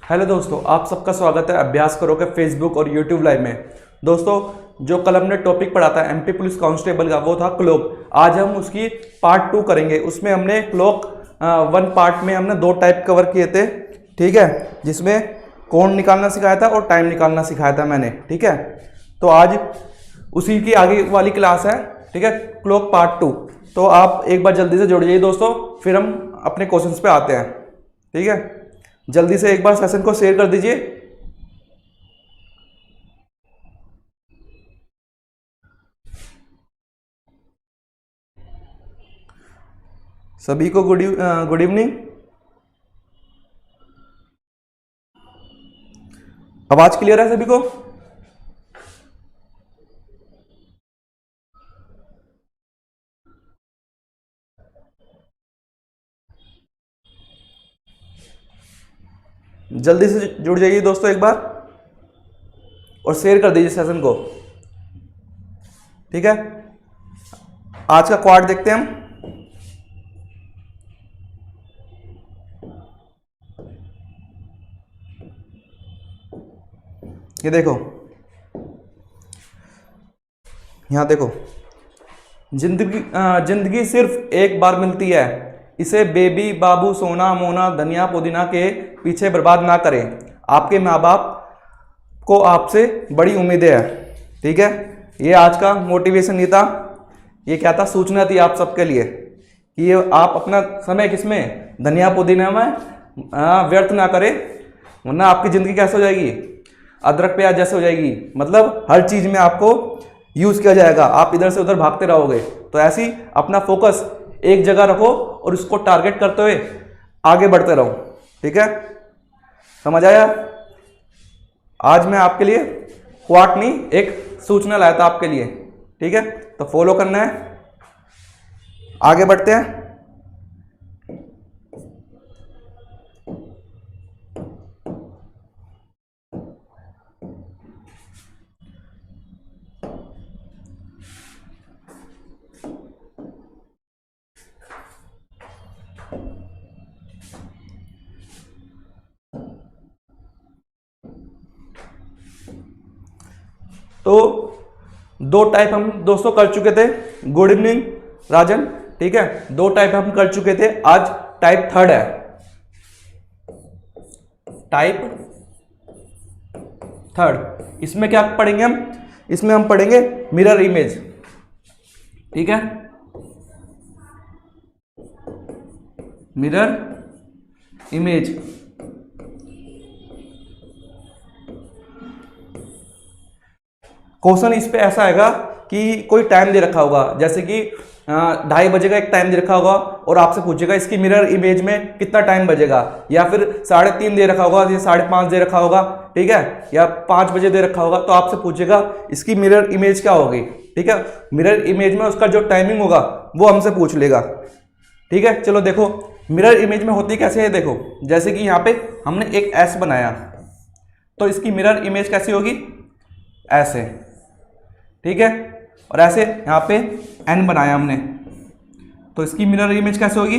Hello दोस्तों, आप सबका स्वागत है अभ्यास करो के फेसबुक और यूट्यूब लाइव में। दोस्तों, जो कल हमने टॉपिक पढ़ा था एमपी पुलिस कांस्टेबल का, वो था क्लॉक। आज हम उसकी पार्ट 2 करेंगे। उसमें हमने क्लॉक 1 पार्ट में हमने 2 टाइप कवर किए थे, ठीक है, जिसमें कोण निकालना सिखाया था और टाइम निकालना सिखाया था मैंने, ठीक है। तो आज उसी की आगे वाली क्लास है, ठीक है, क्लॉक पार्ट 2। तो आप एक बार जल्दी से जुड़ जाइए दोस्तों, फिर हम अपने क्वेश्चंस पे आते हैं, ठीक है। जल्दी से एक बार सेशन को शेयर कर दीजिए। सभी को गुड इवनिंग। आवाज क्लियर है सभी को? जल्दी से जुड़ जाइए दोस्तों एक बार और शेयर कर दीजिए सेशन को, ठीक है। आज का क्वाड देखते हैं हम। ये देखो, यहां देखो, जिंदगी सिर्फ एक बार मिलती है, इसे बेबी बाबू सोना मोना धनिया पुदीना के पीछे बर्बाद ना करें। आपके माँ बाप को आपसे बड़ी उम्मीदें हैं, ठीक है। ये आज का मोटिवेशन नहीं था, ये क्या था, सूचना थी आप सबके लिए कि ये आप अपना समय किसमें, धनिया पुदीना में व्यर्थ ना करें, वरना आपकी ज़िंदगी कैसे हो जाएगी, अदरक प्याज जैसे हो जाएगी। मतलब हर चीज़ में आपको यूज़ किया जाएगा, आप इधर से उधर भागते रहोगे। तो ऐसे ही अपना फोकस एक जगह रखो और उसको टारगेट करते हुए आगे बढ़ते रहो, ठीक है। समझ आया? आज मैं आपके लिए क्वाट नहीं, एक सूचना लाया था आपके लिए, ठीक है। तो फॉलो करना है, आगे बढ़ते हैं। तो 2 टाइप हम दोस्तों कर चुके थे। गुड इवनिंग राजन, ठीक है। 2 टाइप हम कर चुके थे, आज टाइप 3rd है। टाइप 3rd, इसमें क्या पढ़ेंगे हम? इसमें हम पढ़ेंगे मिरर इमेज, ठीक है। मिरर इमेज, क्वेश्चन इस पे ऐसा आएगा कि कोई टाइम दे रखा होगा, जैसे कि 2:30 बजे का एक टाइम दे रखा होगा और आपसे पूछेगा इसकी मिरर इमेज में कितना टाइम बजेगा, या फिर 3:30 दे रखा होगा या 5:30 दे रखा होगा, ठीक है, या 5 बजे दे रखा होगा। तो आपसे पूछेगा इसकी मिरर इमेज क्या होगी, ठीक है। मिरर इमेज में उसका जो टाइमिंग होगा वो हमसे पूछ लेगा, ठीक है। चलो देखो मिरर इमेज में होती कैसे है, देखो जैसे कि यहाँ पे हमने एक एस बनाया, तो इसकी मिरर इमेज कैसी होगी, ऐसे, ठीक है। और ऐसे यहाँ पे एन बनाया हमने, तो इसकी मिरर इमेज कैसे होगी,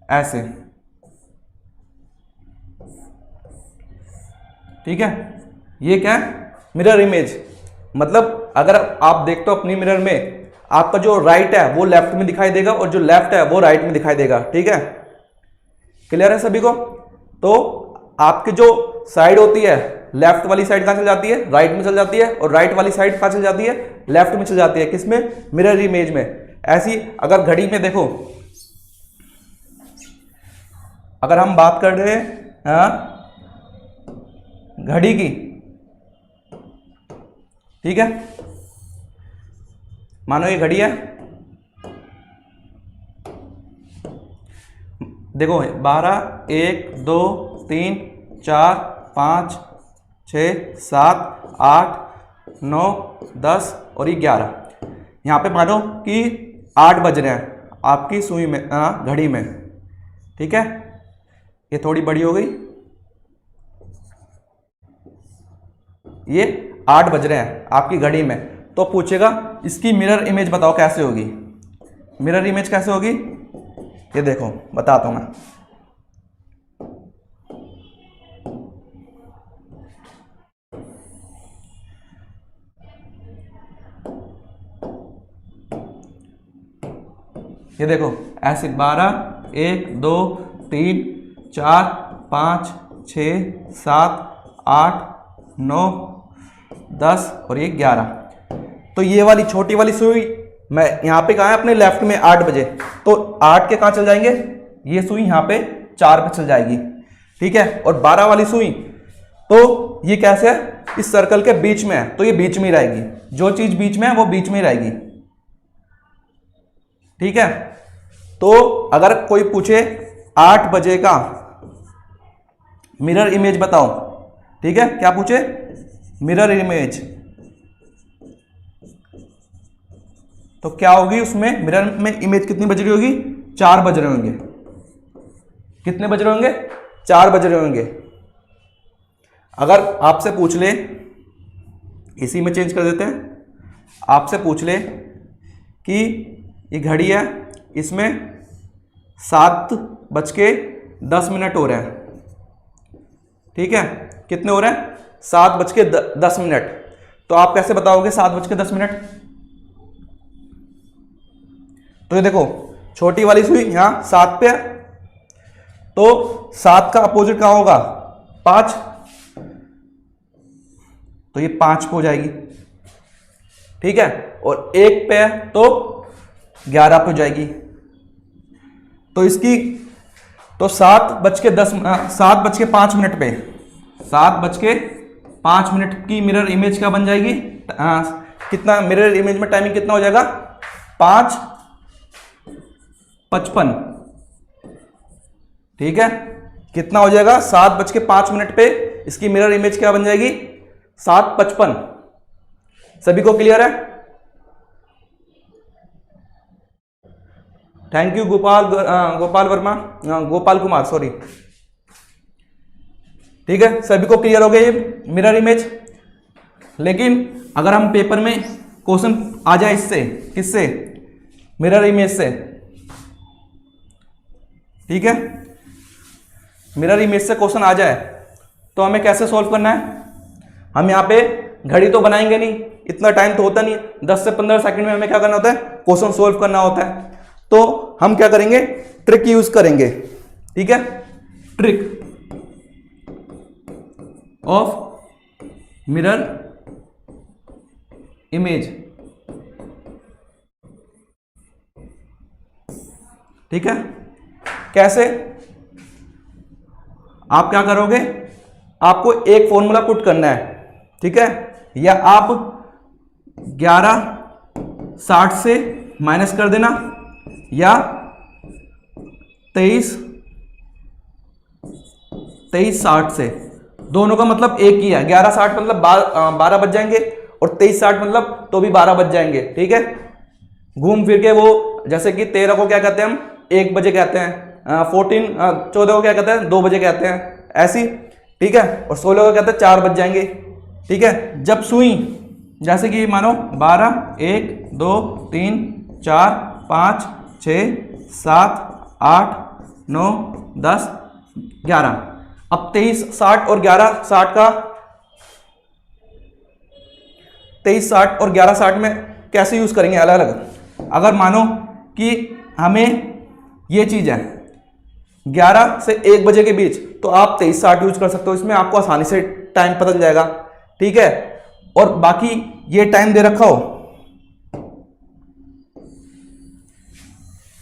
ऐसे, ठीक है। ये क्या है, मिरर इमेज। मतलब अगर आप देखते हो अपनी मिरर में, आपका जो राइट है वो लेफ्ट में दिखाई देगा और जो लेफ्ट है वो राइट में दिखाई देगा, ठीक है। क्लियर है सभी को? तो आपकी जो साइड होती है, लेफ्ट वाली साइड कहां चल जाती है, राइट में चल जाती है, और राइट वाली साइड कहां चल जाती है, लेफ्ट में चल जाती है। किसमें, मिरर इमेज में। ऐसी अगर घड़ी में देखो, अगर हम बात कर रहे हैं घड़ी की, ठीक है, मानो ये घड़ी है, देखो 12 1 2 3 4 5 6 7 8 9 10 और ये 11। यहाँ पे मानो कि 8 बज रहे हैं आपकी सुई में, घड़ी में, ठीक है। ये थोड़ी बड़ी हो गई, ये 8 बज रहे हैं आपकी घड़ी में। तो पूछेगा इसकी मिरर इमेज बताओ कैसे होगी। मिरर इमेज कैसे होगी, ये देखो बताता हूं मैं। ये देखो ऐसे 12, 1 2 3 4 5 6 7 8 9 10 और ये 11। तो ये वाली छोटी वाली सुई मैं यहाँ पे कहाँ है अपने लेफ्ट में 8 बजे, तो 8 के कहाँ चल जाएंगे, ये सुई यहाँ पे 4 पे चल जाएगी, ठीक है। और 12 वाली सुई तो ये कैसे है, इस सर्कल के बीच में है, तो ये बीच में ही रहेगी, जो चीज बीच में है वो बीच में ही रहेगी, ठीक है। तो अगर कोई पूछे 8 बजे का मिरर इमेज बताओ, ठीक है, क्या पूछे, मिरर इमेज, तो क्या होगी उसमें मिरर में इमेज कितनी बज रही होगी, 4 बज रहे होंगे। कितने बज रहे होंगे, 4 बज रहे होंगे। अगर आपसे पूछ ले, इसी में चेंज कर देते हैं, आपसे पूछ ले कि ये घड़ी है, इसमें 7:10 हो रहे हैं, ठीक है, कितने हो रहे हैं, 7:10, तो आप कैसे बताओगे 7:10? तो ये देखो छोटी वाली सुई यहां 7 पे है, तो 7 का अपोजिट कहां होगा, 5, तो ये 5 पे हो जाएगी, ठीक है। और 1 पे है तो 11 पे हो जाएगी। तो इसकी तो 7:05 पे 7:05 की मिरर इमेज क्या बन जाएगी, कितना मिरर इमेज में टाइमिंग कितना हो जाएगा, 5:55, ठीक है। कितना हो जाएगा, 7:05 पे इसकी मिरर इमेज क्या बन जाएगी, 7:55। सभी को क्लियर है? Thank you Gopal Verma, Gopal Kumar, sorry, ठीक है। सभी को क्लियर हो गया ये मिरर इमेज। लेकिन अगर हम पेपर में क्वेश्चन आ जाए इससे, किससे, मिरर इमेज से, ठीक है, मिरर इमेज से क्वेश्चन आ जाए तो हमें कैसे सॉल्व करना है। हम यहाँ पे घड़ी तो बनाएंगे नहीं, इतना टाइम तो होता नहीं, 10 से 15 सेकंड में हमें क्या करना होता है, क्वेश्चन सॉल्व करना होता है। तो हम क्या करेंगे, ट्रिक यूज करेंगे, ठीक है, ट्रिक ऑफ मिरर इमेज, ठीक है। कैसे, आप क्या करोगे, आपको एक फॉर्मूला पुट करना है, ठीक है, या आप 11:60 से माइनस कर देना, या 23:60 से, दोनों का मतलब एक ही है। 11:60 मतलब 12 बज जाएंगे, और 23:60 मतलब तो भी 12 बज जाएंगे, ठीक है। घूम फिर के वो, जैसे कि 13 को क्या कहते हैं हम, 1 बजे कहते हैं, 14 को क्या कहते हैं, 2 बजे कहते हैं, ऐसी, ठीक है। और 16 को कहते हैं 4 बज जाएंगे, ठीक है। जब सुई, जैसे कि मानो 12, 1 2 3 4 5 6 7 8 9 10 11, अब 23:60 और 11:60 का, 23:60 और 11:60 में कैसे यूज करेंगे अलग अलग। अगर मानो कि हमें ये चीज है 11 से 1 बजे के बीच, तो आप 23:60 यूज कर सकते हो, इसमें आपको आसानी से टाइम पता चल जाएगा, ठीक है। और बाकी ये टाइम दे रखा हो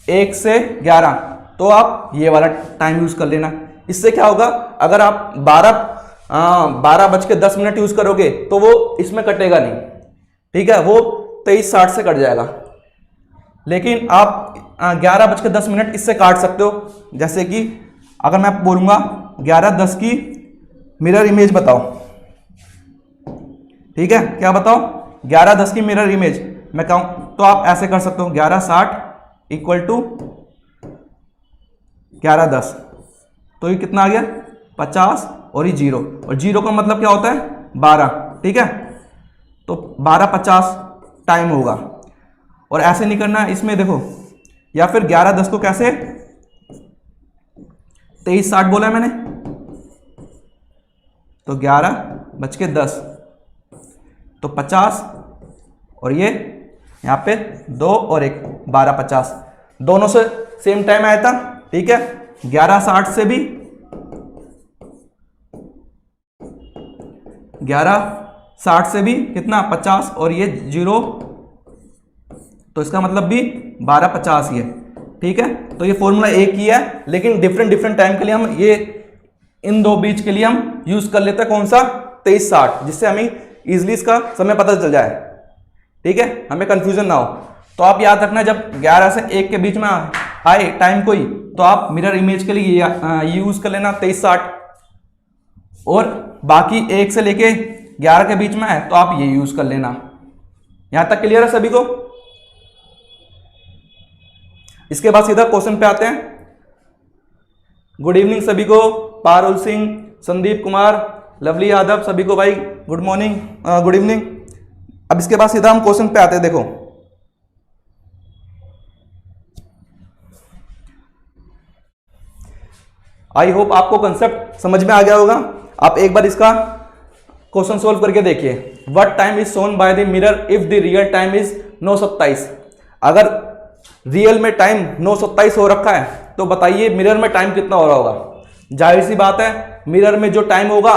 1 से 11, तो आप ये वाला टाइम यूज कर लेना। इससे क्या होगा, अगर आप 12:10 यूज करोगे तो वो इसमें कटेगा नहीं, ठीक है, वो 23:60 से कट जाएगा। लेकिन आप 11:10 इससे काट सकते हो। जैसे कि अगर मैं बोलूंगा 11:10 की मिरर इमेज बताओ, ठीक है, क्या बताओ, 11:10 की मिरर इमेज मैं कहूं, तो आप ऐसे कर सकते हो, 11:60 इक्वल टू 11:10, तो ये कितना आ गया, 50, और ये 0, और 0 का मतलब क्या होता है, 12, ठीक है। तो 12:50 टाइम होगा। और ऐसे नहीं करना इसमें, देखो, या फिर 11:10 को कैसे, 23:60 बोला है मैंने, तो 11:10, तो 50, और ये यहाँ पे 2 और 1, 12:50, दोनों से सेम टाइम आया था, ठीक है। 11:60 से भी 11:60 से भी कितना 50 और ये 0, तो इसका मतलब भी 12:50 ही है, ठीक है। तो ये फॉर्मूला एक ही है, लेकिन डिफरेंट डिफरेंट टाइम के लिए हम ये इन दो बीच के लिए हम यूज कर लेते हैं कौन सा 23:60, जिससे हमें इजिली इसका समय पता चल जाए, ठीक है, हमें कंफ्यूजन ना हो। तो आप याद रखना जब 11 से 1 के बीच में आए टाइम कोई, तो आप मिरर इमेज के लिए यूज कर लेना 23:60, और बाकी 1 से लेके 11 के बीच में है तो आप ये यूज कर लेना। यहां तक क्लियर है सभी को? इसके बाद सीधा क्वेश्चन पे आते हैं। गुड इवनिंग सभी को, पारुल सिंह, संदीप कुमार, लवली यादव, सभी को भाई गुड मॉर्निंग, गुड इवनिंग। अब इसके बाद सीधा हम क्वेश्चन पे आते हैं। देखो आई होप आपको कंसेप्ट समझ में आ गया होगा। आप एक बार इसका क्वेश्चन सोल्व करके देखिए। What time is shown by the mirror if the real time is 9:27। अगर रियल में टाइम 9:27 हो रखा है तो बताइए मिरर में टाइम कितना हो रहा होगा। जाहिर सी बात है, मिरर में जो टाइम होगा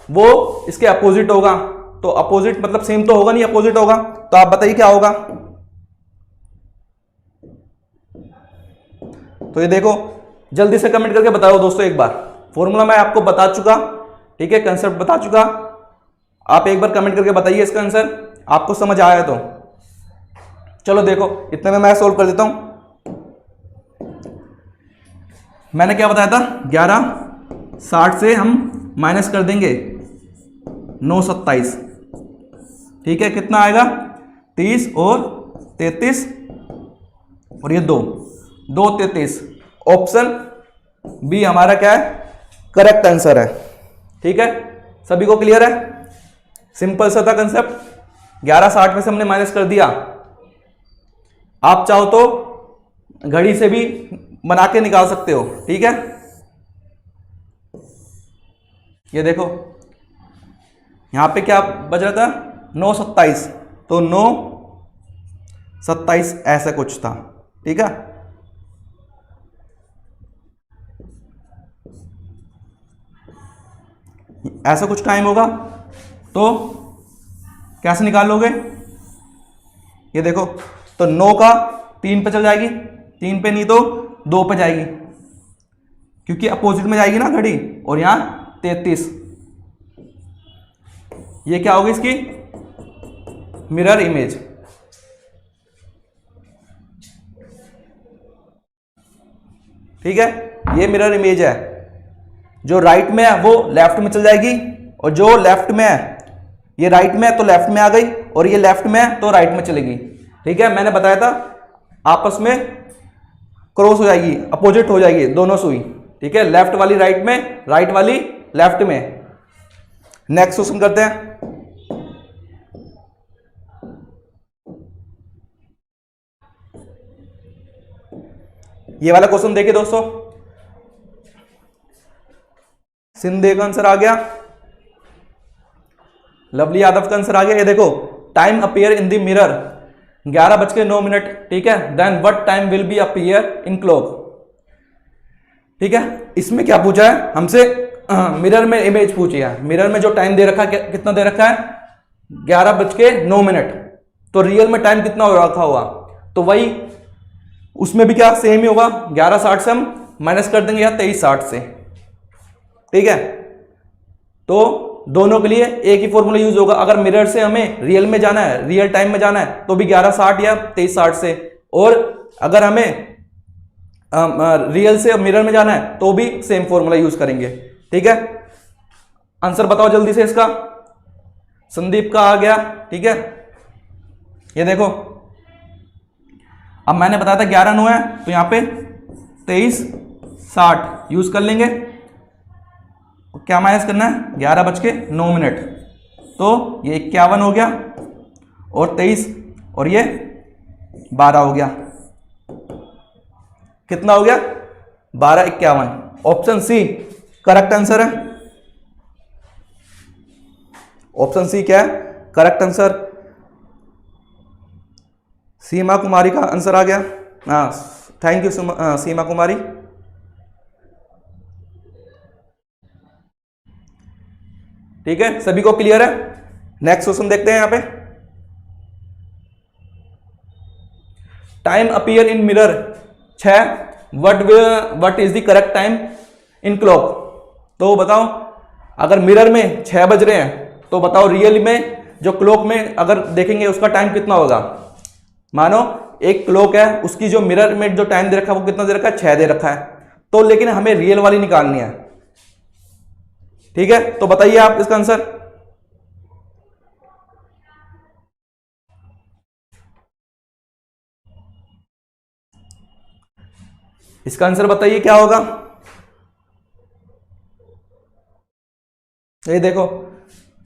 वो इसके अपोजिट होगा, तो अपोजिट मतलब सेम तो होगा नहीं, अपोजिट होगा। तो आप बताइए क्या होगा। तो ये देखो, जल्दी से कमेंट करके बताओ दोस्तों। एक बार फॉर्मूला मैं आपको बता चुका, ठीक है, कंसेप्ट बता चुका। आप एक बार कमेंट करके बताइए इसका आंसर, आपको समझ आया तो। चलो देखो, इतने में मैं सोल्व कर देता हूं। मैंने क्या बताया था, 11:60 से हम माइनस कर देंगे 9:27, ठीक है। कितना आएगा 30 और 33 और ये 2 ऑप्शन बी हमारा क्या है, करेक्ट आंसर है, ठीक है। सभी को क्लियर है? सिंपल सा था कंसेप्ट। 11:60 में से हमने माइनस कर दिया। आप चाहो तो घड़ी से भी बना के निकाल सकते हो, ठीक है। ये देखो यहां पे क्या बज रहा था 9:27, तो 9:27 ऐसा कुछ था, ठीक है। ऐसा कुछ टाइम होगा तो कैसे निकालोगे? ये देखो, तो 9 का 3 पे चल जाएगी, 3 पे नहीं तो 2 पे जाएगी, क्योंकि अपोजिट में जाएगी ना घड़ी, और यहां 33। ये क्या होगी इसकी मिरर इमेज, ठीक है। ये मिरर इमेज है, जो राइट में है वो लेफ्ट में चल जाएगी, और जो लेफ्ट में है, ये राइट में है तो लेफ्ट में आ गई, और ये लेफ्ट में है तो राइट में चलेगी, ठीक है। मैंने बताया था आपस में क्रॉस हो जाएगी, अपोजिट हो जाएगी दोनों सुई, ठीक है। लेफ्ट वाली राइट में, राइट वाली लेफ्ट में। नेक्स्ट क्वेश्चन करते हैं। ये वाला क्वेश्चन देखिए दोस्तों, सिंधे का आंसर आ गया, लवली यादव का आंसर आ गया। ये देखो, time appear in the mirror 11:09, ठीक है। Then what time will be appear in clock, ठीक है। इसमें क्या पूछा है हमसे, मिरर में इमेज पूछी है। मिरर में जो टाइम दे रखा है, कितना दे रखा है 11:09, तो रियल में टाइम कितना हो रखा होगा, तो वही उसमें भी क्या सेम ही होगा। 11:60 से हम माइनस कर देंगे या 23:60 से, ठीक है। तो दोनों के लिए एक ही फॉर्मूला यूज होगा। अगर मिरर से हमें रियल में जाना है, रियल टाइम में जाना है, तो भी 11:60 या 23:60 से, और अगर हमें रियल से मिरर में जाना है तो भी सेम फॉर्मूला यूज करेंगे, ठीक है। आंसर बताओ जल्दी से इसका। संदीप का आ गया, ठीक है। ये देखो, अब मैंने बताया था 11:09 है, तो यहां पे 23:60 यूज कर लेंगे। क्या माइनस करना है 11:09, तो ये 51 हो गया, और 23 और ये 12 हो गया। कितना हो गया 12:51। ऑप्शन सी करेक्ट आंसर है। ऑप्शन सी क्या है, करेक्ट आंसर। सीमा कुमारी का आंसर आ गया, हाँ थैंक यू सीमा कुमारी। ठीक है, सभी को क्लियर है। नेक्स्ट क्वेश्चन देखते हैं यहां पे। Time appear in mirror 6, what is the correct time in clock. तो बताओ, अगर मिरर में 6 बज रहे हैं तो बताओ रियल में जो क्लॉक में अगर देखेंगे उसका टाइम कितना होगा। मानो एक क्लॉक है, उसकी जो मिरर में जो टाइम दे रखा है वो कितना दे रखा है, 6 दे रखा है। तो लेकिन हमें रियल वाली निकालनी है। ठीक है, तो बताइए आप इसका आंसर। इसका आंसर बताइए क्या होगा। ये देखो,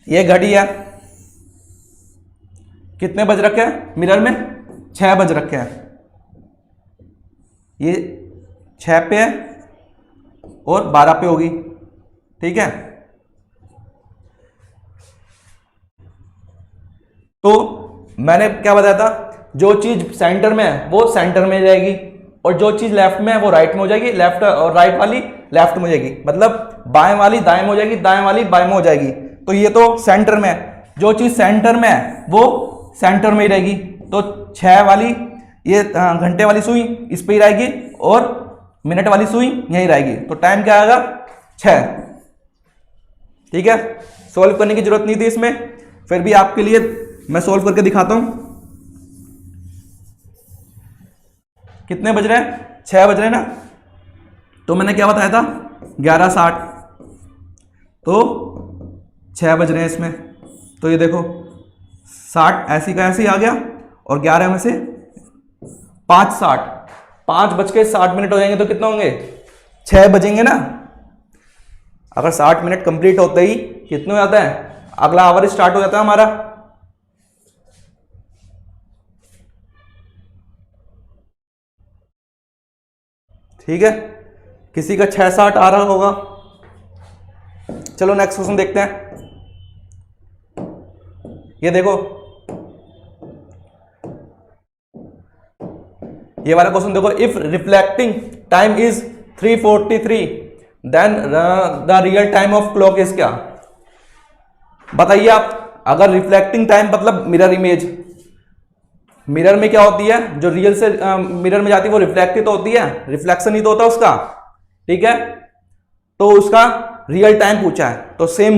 ये घड़ी है, कितने बज रखे हैं मिरर में, 6 बज रखे हैं। ये 6 पे है और 12 पे होगी। ठीक है, तो मैंने क्या बताया था, जो चीज सेंटर में है वो सेंटर में जाएगी और जो चीज लेफ्ट में है वो राइट में हो जाएगी, लेफ्ट और राइट वाली लेफ्ट में हो जाएगी। मतलब बाएं वाली दाएं में हो जाएगी, दाएं वाली बाएं में हो जाएगी। तो ये तो सेंटर में है, जो चीज सेंटर में है वो सेंटर में ही रहेगी। तो 6 वाली ये घंटे वाली सुई इस पे ही रहेगी और मिनट वाली सुई यहीं रहेगी। तो टाइम क्या आएगा, 6। ठीक है, सॉल्व करने की जरूरत नहीं थी इसमें, फिर भी आपके लिए मैं सॉल्व करके दिखाता हूं। कितने बज रहे हैं, 6 बज रहे हैं ना। तो मैंने क्या बताया था, 11:60। तो 6 बज रहे हैं इसमें, तो ये देखो 60 ऐसी का ऐसी आ गया और 11 में से 5:60, 5:60 हो जाएंगे तो कितना होंगे, 6 बजेंगे ना। अगर 60 मिनट कंप्लीट होते ही कितने हो जाता है, अगला आवर स्टार्ट हो जाता है हमारा। ठीक है, किसी का 6:60 आ रहा होगा। चलो नेक्स्ट क्वेश्चन देखते हैं। ये देखो, ये वाला क्वेश्चन देखो, if reflecting time is 3:43 then the real time of clock is क्या। बताइए आप, अगर रिफ्लेक्टिंग टाइम मतलब मिरर इमेज, मिरर में क्या होती है, जो रियल से मिरर में जाती है वो रिफ्लेक्ट ही तो होती है, रिफ्लेक्शन ही तो होता है उसका। ठीक है, तो उसका रियल टाइम पूछा है, तो सेम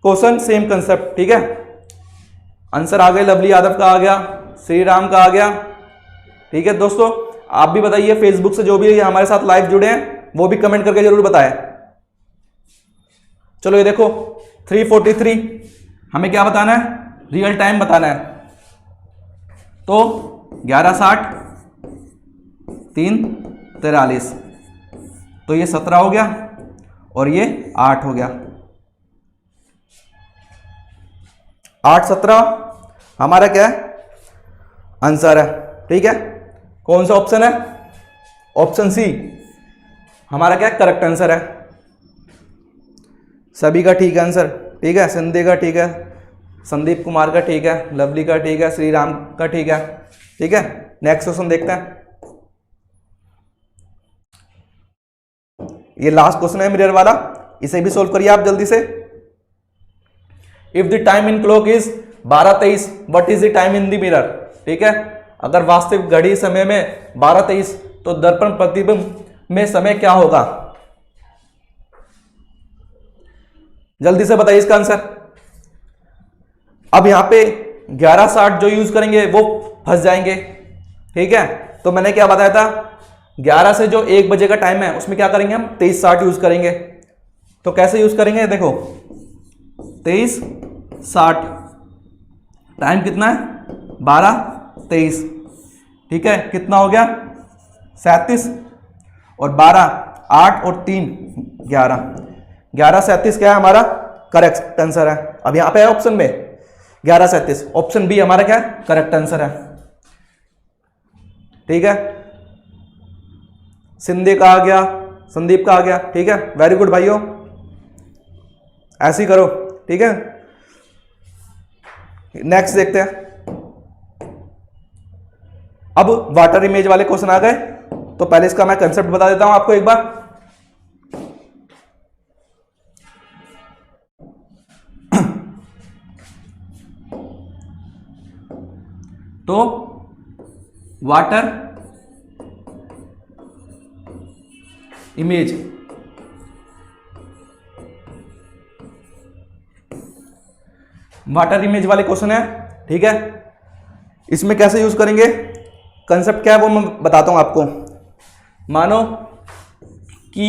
क्वेश्चन सेम कंसेप्ट। ठीक है, आंसर आ गए, लवली यादव का आ गया, श्री राम का आ गया। ठीक है दोस्तों, आप भी बताइए, फेसबुक से जो भी हमारे साथ लाइव जुड़े हैं वो भी कमेंट करके जरूर बताएं। चलो ये देखो 3:43, हमें क्या बताना है, रियल टाइम बताना है। तो 11:60, 3:43, तो ये 17 हो गया और ये 8 हो गया। 8:17 हमारा क्या है, आंसर है। ठीक है, कौन सा ऑप्शन है, ऑप्शन सी हमारा क्या है, करेक्ट आंसर है। सभी का ठीक है आंसर। ठीक है, संध्या का ठीक है, संदीप कुमार का ठीक है, लवली का ठीक है, श्री राम का ठीक है। ठीक है, नेक्स्ट क्वेश्चन देखते हैं। ये लास्ट क्वेश्चन है मिरर वाला, इसे भी सोल्व करिए आप जल्दी से। If the time in clock is 12:23, what is the time in the mirror. ठीक है, अगर वास्तविक घड़ी समय में 12:23 तो दर्पण प्रतिबिंब में समय क्या होगा, जल्दी से बताइए इसका आंसर। अब यहां पे 11:60 जो यूज करेंगे वो फंस जाएंगे। ठीक है, तो मैंने क्या बताया था, 11 से जो 1 बजे का टाइम है उसमें क्या करेंगे हम, 23:60 यूज करेंगे। तो कैसे यूज करेंगे, देखो 23:60, टाइम कितना है 12:23। ठीक है, कितना हो गया 37 और 12, 8 और 3 11, 11:37 क्या है हमारा करेक्ट आंसर है। अब यहां पे है ऑप्शन में 11:37, ऑप्शन बी हमारा क्या है, करेक्ट आंसर है। ठीक है, सिंधे का आ गया, संदीप का आ गया। ठीक है, वेरी गुड भाइयों, ऐसे ही करो। ठीक है, नेक्स्ट देखते हैं। अब वाटर इमेज वाले क्वेश्चन आ गए, तो पहले इसका मैं कंसेप्ट बता देता हूं आपको एक बार। तो वाटर इमेज वाले क्वेश्चन है, ठीक है। इसमें कैसे यूज करेंगे, कंसेप्ट क्या है वो मैं बताता हूं आपको। मानो कि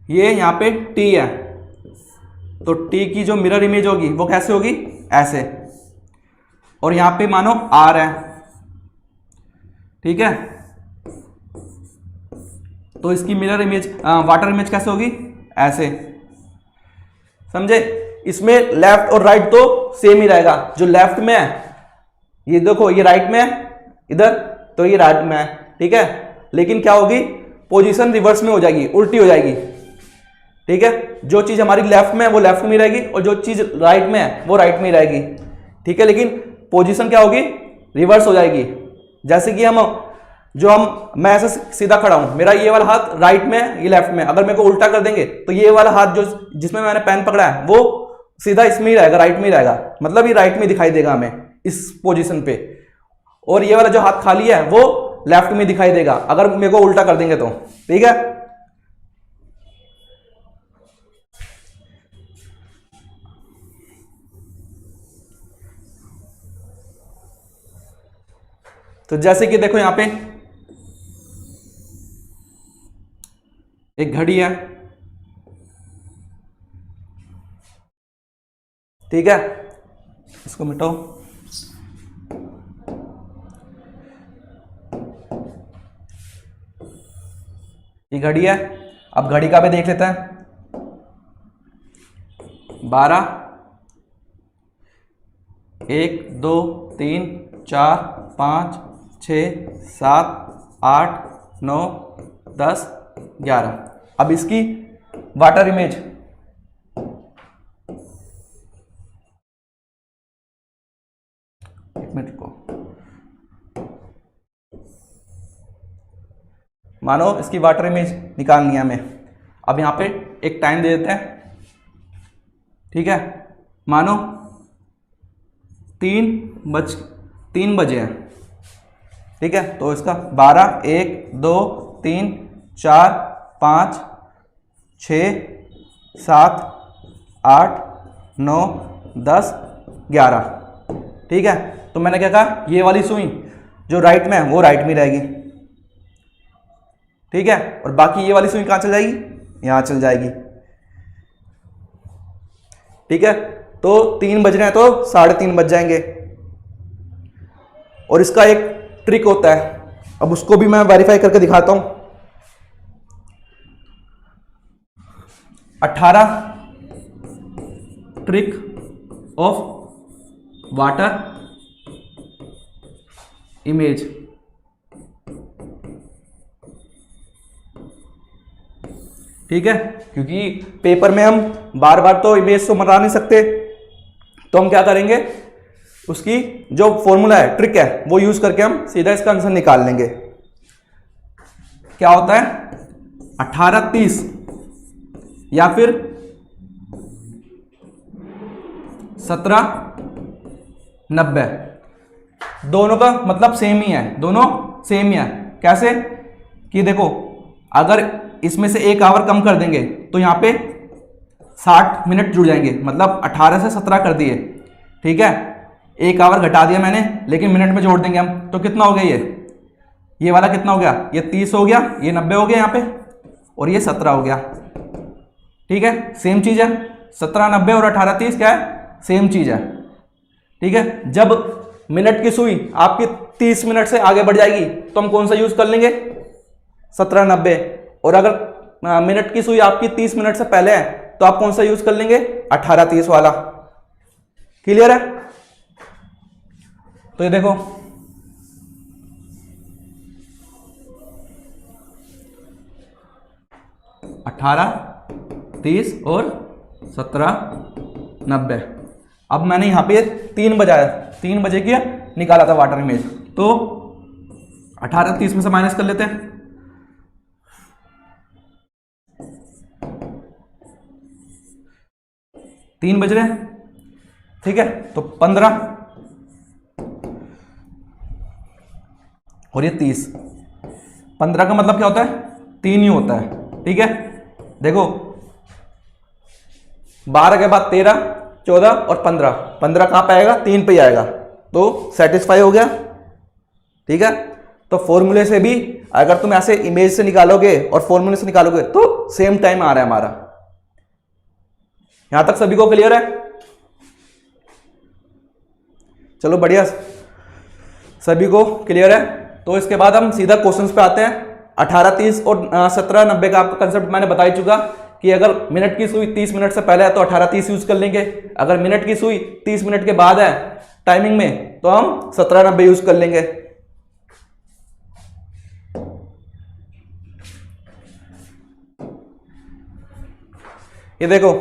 ये यहां पे टी है, तो टी की जो मिरर इमेज होगी वो कैसे होगी, ऐसे। और यहां पे मानो आर है, ठीक है। तो इसकी मिरर इमेज वाटर इमेज कैसे होगी, ऐसे, समझे। इसमें लेफ्ट और राइट तो सेम ही रहेगा। जो लेफ्ट में है ये देखो, ये राइट में है इधर, तो ये राइट में है, ठीक है। लेकिन क्या होगी, पोजीशन रिवर्स में हो जाएगी, उल्टी हो जाएगी, ठीक है। जो चीज हमारी लेफ्ट में है वो लेफ्ट में रहेगी, और जो चीज राइट में है वो राइट में रहेगी, ठीक है। लेकिन पोजीशन क्या होगी, रिवर्स हो जाएगी। जैसे कि मैं ऐसे सीधा खड़ा हूं, मेरा ये वाला हाथ राइट में है, ये लेफ्ट में। अगर मेरे को उल्टा कर देंगे तो ये वाला हाथ जो जिसमें मैंने पेन पकड़ा है वो सीधा इसमें ही रहेगा, राइट में ही रहेगा, मतलब ये राइट में दिखाई देगा हमें इस पोजीशन पे। और ये वाला जो हाथ खाली है वो लेफ्ट में दिखाई देगा अगर मेरे को उल्टा कर देंगे तो, ठीक है। तो जैसे कि देखो यहां पे एक घड़ी है, ठीक है। इसको मिटाओ। ये घड़ी है। अब घड़ी का भी देख लेते हैं। 12, 1 2 3 4 5 6 7 8 9 10 11। अब इसकी वाटर इमेज, एक मिनट को, मानो इसकी वाटर इमेज निकालनी है हमें। अब यहां पे एक टाइम दे देते हैं, ठीक है। मानो 3 बजे हैं, ठीक है। तो इसका 12 1 2 3 4 5 6 7 8 9 10 11, ठीक है। तो मैंने क्या कहा, ये वाली सुई जो राइट में है वो राइट में रहेगी, ठीक है। और बाकी ये वाली सुई कहां चल जाएगी, यहां चल जाएगी, ठीक है। तो 3 बज रहे हैं तो 3:30 बज जाएंगे। और इसका एक ट्रिक होता है, अब उसको भी मैं वेरीफाई करके दिखाता हूं। 18 ट्रिक ऑफ वाटर इमेज, ठीक है। क्योंकि पेपर में हम बार बार तो इमेज तो बना नहीं सकते, तो हम क्या करेंगे, उसकी जो फॉर्मूला है, ट्रिक है, वो यूज करके हम सीधा इसका आंसर निकाल लेंगे। क्या होता है, 18:30 या फिर 17:90, दोनों का मतलब सेम ही है, दोनों सेम ही है। कैसे कि देखो, अगर इसमें से 1 आवर कम कर देंगे तो यहां पे 60 मिनट जुड़ जाएंगे, मतलब 18 से 17 कर दिए, ठीक है। 1 आवर घटा दिया मैंने, लेकिन मिनट में जोड़ देंगे हम, तो कितना हो गया, ये वाला कितना हो गया, ये 30 हो गया, ये 90 हो गया यहाँ पे, और ये 17 हो गया, ठीक है। सेम चीज है, 17 90 और 18 30 क्या है, सेम चीज है, ठीक है। जब मिनट की सुई आपकी 30 मिनट से आगे बढ़ जाएगी तो हम कौन सा यूज कर लेंगे, 17 90। और अगर मिनट की सुई आपकी 30 मिनट से पहले है तो आप कौन सा यूज कर लेंगे, 18 30 वाला। क्लियर है। तो ये देखो, अठारह 30 और 17 90। अब मैंने यहां पे 3 बजे की निकाला था वाटर इमेज, तो 18:30 में से माइनस कर लेते हैं। 3 बज रहे हैं, ठीक है, तो 15 और ये 30। 15 का मतलब क्या होता है? 3 ही होता है, ठीक है। देखो 12 के बाद 13, 14 और 15, 15 कहां पे आएगा? 3 पे ही आएगा, तो सेटिस्फाई हो गया, ठीक है। तो फॉर्मूले से भी अगर तुम ऐसे इमेज से निकालोगे और फॉर्मूले से निकालोगे तो सेम टाइम आ रहा है हमारा। यहां तक सभी को क्लियर है? चलो बढ़िया, सभी को क्लियर है। तो इसके बाद हम सीधा क्वेश्चंस पे आते हैं। 18, 30 और 17, 90 का आपका कंसेप्ट मैंने बता ही चुका कि अगर मिनट की सुई 30 मिनट से पहले है तो 18, 30 यूज कर लेंगे। अगर मिनट की सुई 30 मिनट के बाद है टाइमिंग में तो हम 17, 90 यूज कर लेंगे। ये देखो,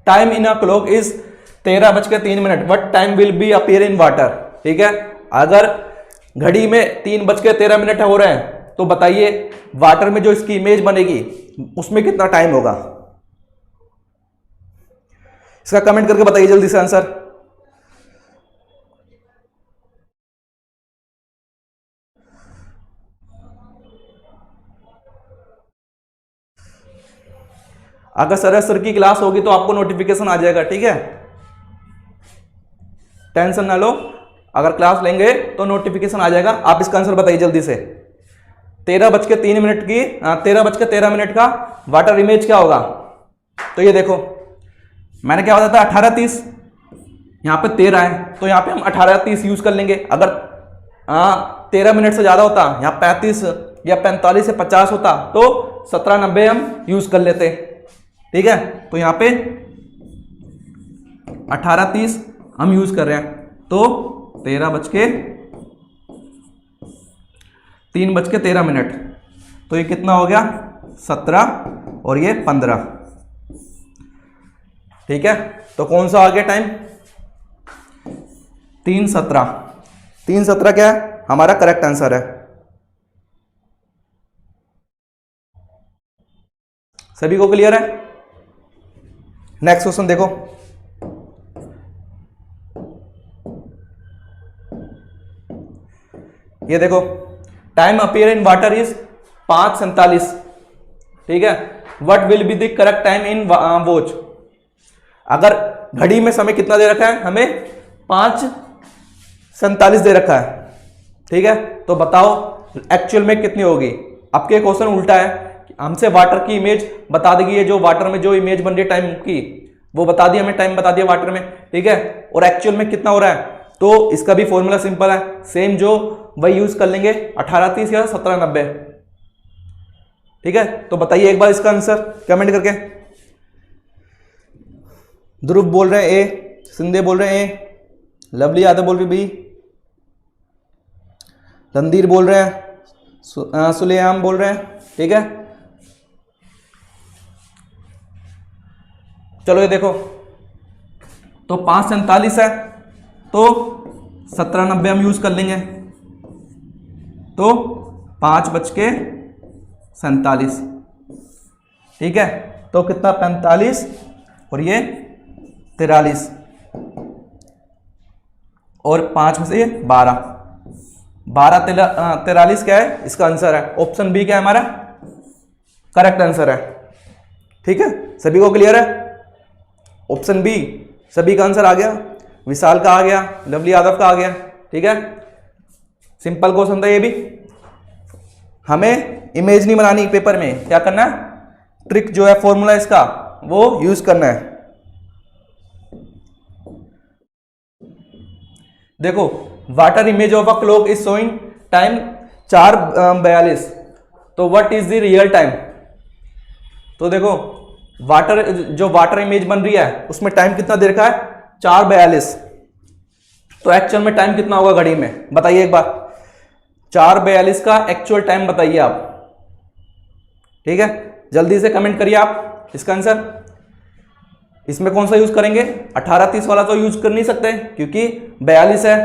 time in a clock is 13:03। What time will be appear in water, ठीक है। अगर घड़ी में 3:13 हो रहे हैं तो बताइए वाटर में जो इसकी इमेज बनेगी उसमें कितना टाइम होगा? इसका कमेंट करके बताइए जल्दी से आंसर। अगर सर की क्लास होगी तो आपको नोटिफिकेशन आ जाएगा, ठीक है, टेंशन ना लो। अगर क्लास लेंगे तो नोटिफिकेशन आ जाएगा। आप इसका आंसर बताइए जल्दी से। 13:03 की 13:13 का वाटर इमेज क्या होगा? तो ये देखो, मैंने क्या बताया था? 18:30, यहां पे 13 है तो यहां पे हम 18:30 यूज कर लेंगे। अगर 13 मिनट से ज्यादा होता, यहां 35 या 45 या 50 होता तो 17:90 हम यूज कर लेते, ठीक है। तो यहां पे 18:30 हम यूज कर रहे हैं तो 3:13। तो ये कितना हो गया? 17 और ये 15, ठीक है। तो कौन सा आ गया टाइम? 3:17। 3:17 क्या है? हमारा करेक्ट आंसर है। सभी को क्लियर है? नेक्स्ट क्वेश्चन देखो। ये देखो, time appear in water is 5:47, ठीक है। What will be the correct time in watch? अगर घड़ी में समय कितना दे रखा है? हमें 5:47 दे रखा है, ठीक है। तो बताओ एक्चुअल में कितनी होगी? आपके क्वेश्चन उल्टा है, हमसे वाटर की इमेज बता देगी, ये जो वाटर में जो इमेज बन रही है टाइम की वो बता दी, हमें टाइम बता दिया वाटर में, ठीक है। और एक्चुअल में कितना हो रहा है? तो इसका भी फॉर्मूला सिंपल है, सेम जो वही यूज कर लेंगे, 18:30 या 17:90, ठीक है। तो बताइए एक बार इसका आंसर कमेंट करके। ध्रुव बोल रहे हैं ए, सिंधे बोल रहे हैं ए, लवली यादव बोल रही बी, रणधीर बोल रहे हैं, सुलेयाम बोल रहे हैं, ठीक है। चलो ये देखो, तो 5:47 है तो 17:90 हम यूज कर लेंगे, तो 5:47, ठीक है। तो कितना? 45 और ये 43 और 5 में से 12, 43 क्या है? इसका आंसर है ऑप्शन बी। क्या है हमारा करेक्ट आंसर है, ठीक है। सभी को क्लियर है? ऑप्शन बी सभी का आंसर आ गया। विशाल का आ गया, लवली यादव का आ गया, ठीक है। सिंपल क्वेश्चन था ये भी। हमें इमेज नहीं बनानी पेपर में, क्या करना है? ट्रिक जो है फॉर्मूला इसका वो यूज करना है। देखो, water image of a clock is showing time 4:42, तो what is the real time? तो देखो, जो वाटर इमेज बन रही है उसमें टाइम कितना दे रखा है? 4:42। तो एक्चुअल में टाइम कितना होगा घड़ी में? बताइए एक बार। 4:42 का एक्चुअल टाइम बताइए आप, ठीक है। जल्दी से कमेंट करिए आप इसका आंसर। इसमें कौन सा यूज करेंगे? 18:30 वाला तो यूज कर नहीं सकते क्योंकि 42 है,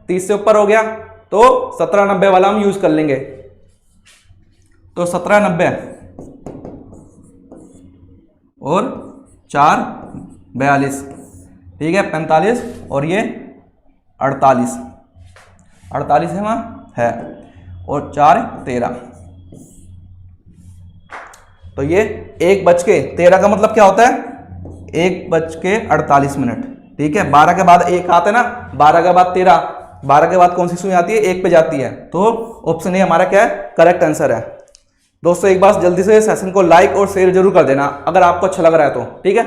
30 से ऊपर हो गया, तो 1790 वाला हम यूज कर लेंगे। तो 1790 और 4 42, ठीक है, 45 और ये 48 है वहाँ है, और 4 13। तो ये 1:13 का मतलब क्या होता है? 1:48, ठीक है। 12 के बाद 1 आते हैं ना, 12 के बाद 13, 12 के बाद कौन सी सुई आती है? 1 पे जाती है। तो ऑप्शन ए हमारा क्या है? करेक्ट आंसर है। दोस्तों एक बार जल्दी से सेशन को लाइक और शेयर जरूर कर देना अगर आपको अच्छा लग रहा है तो, ठीक है।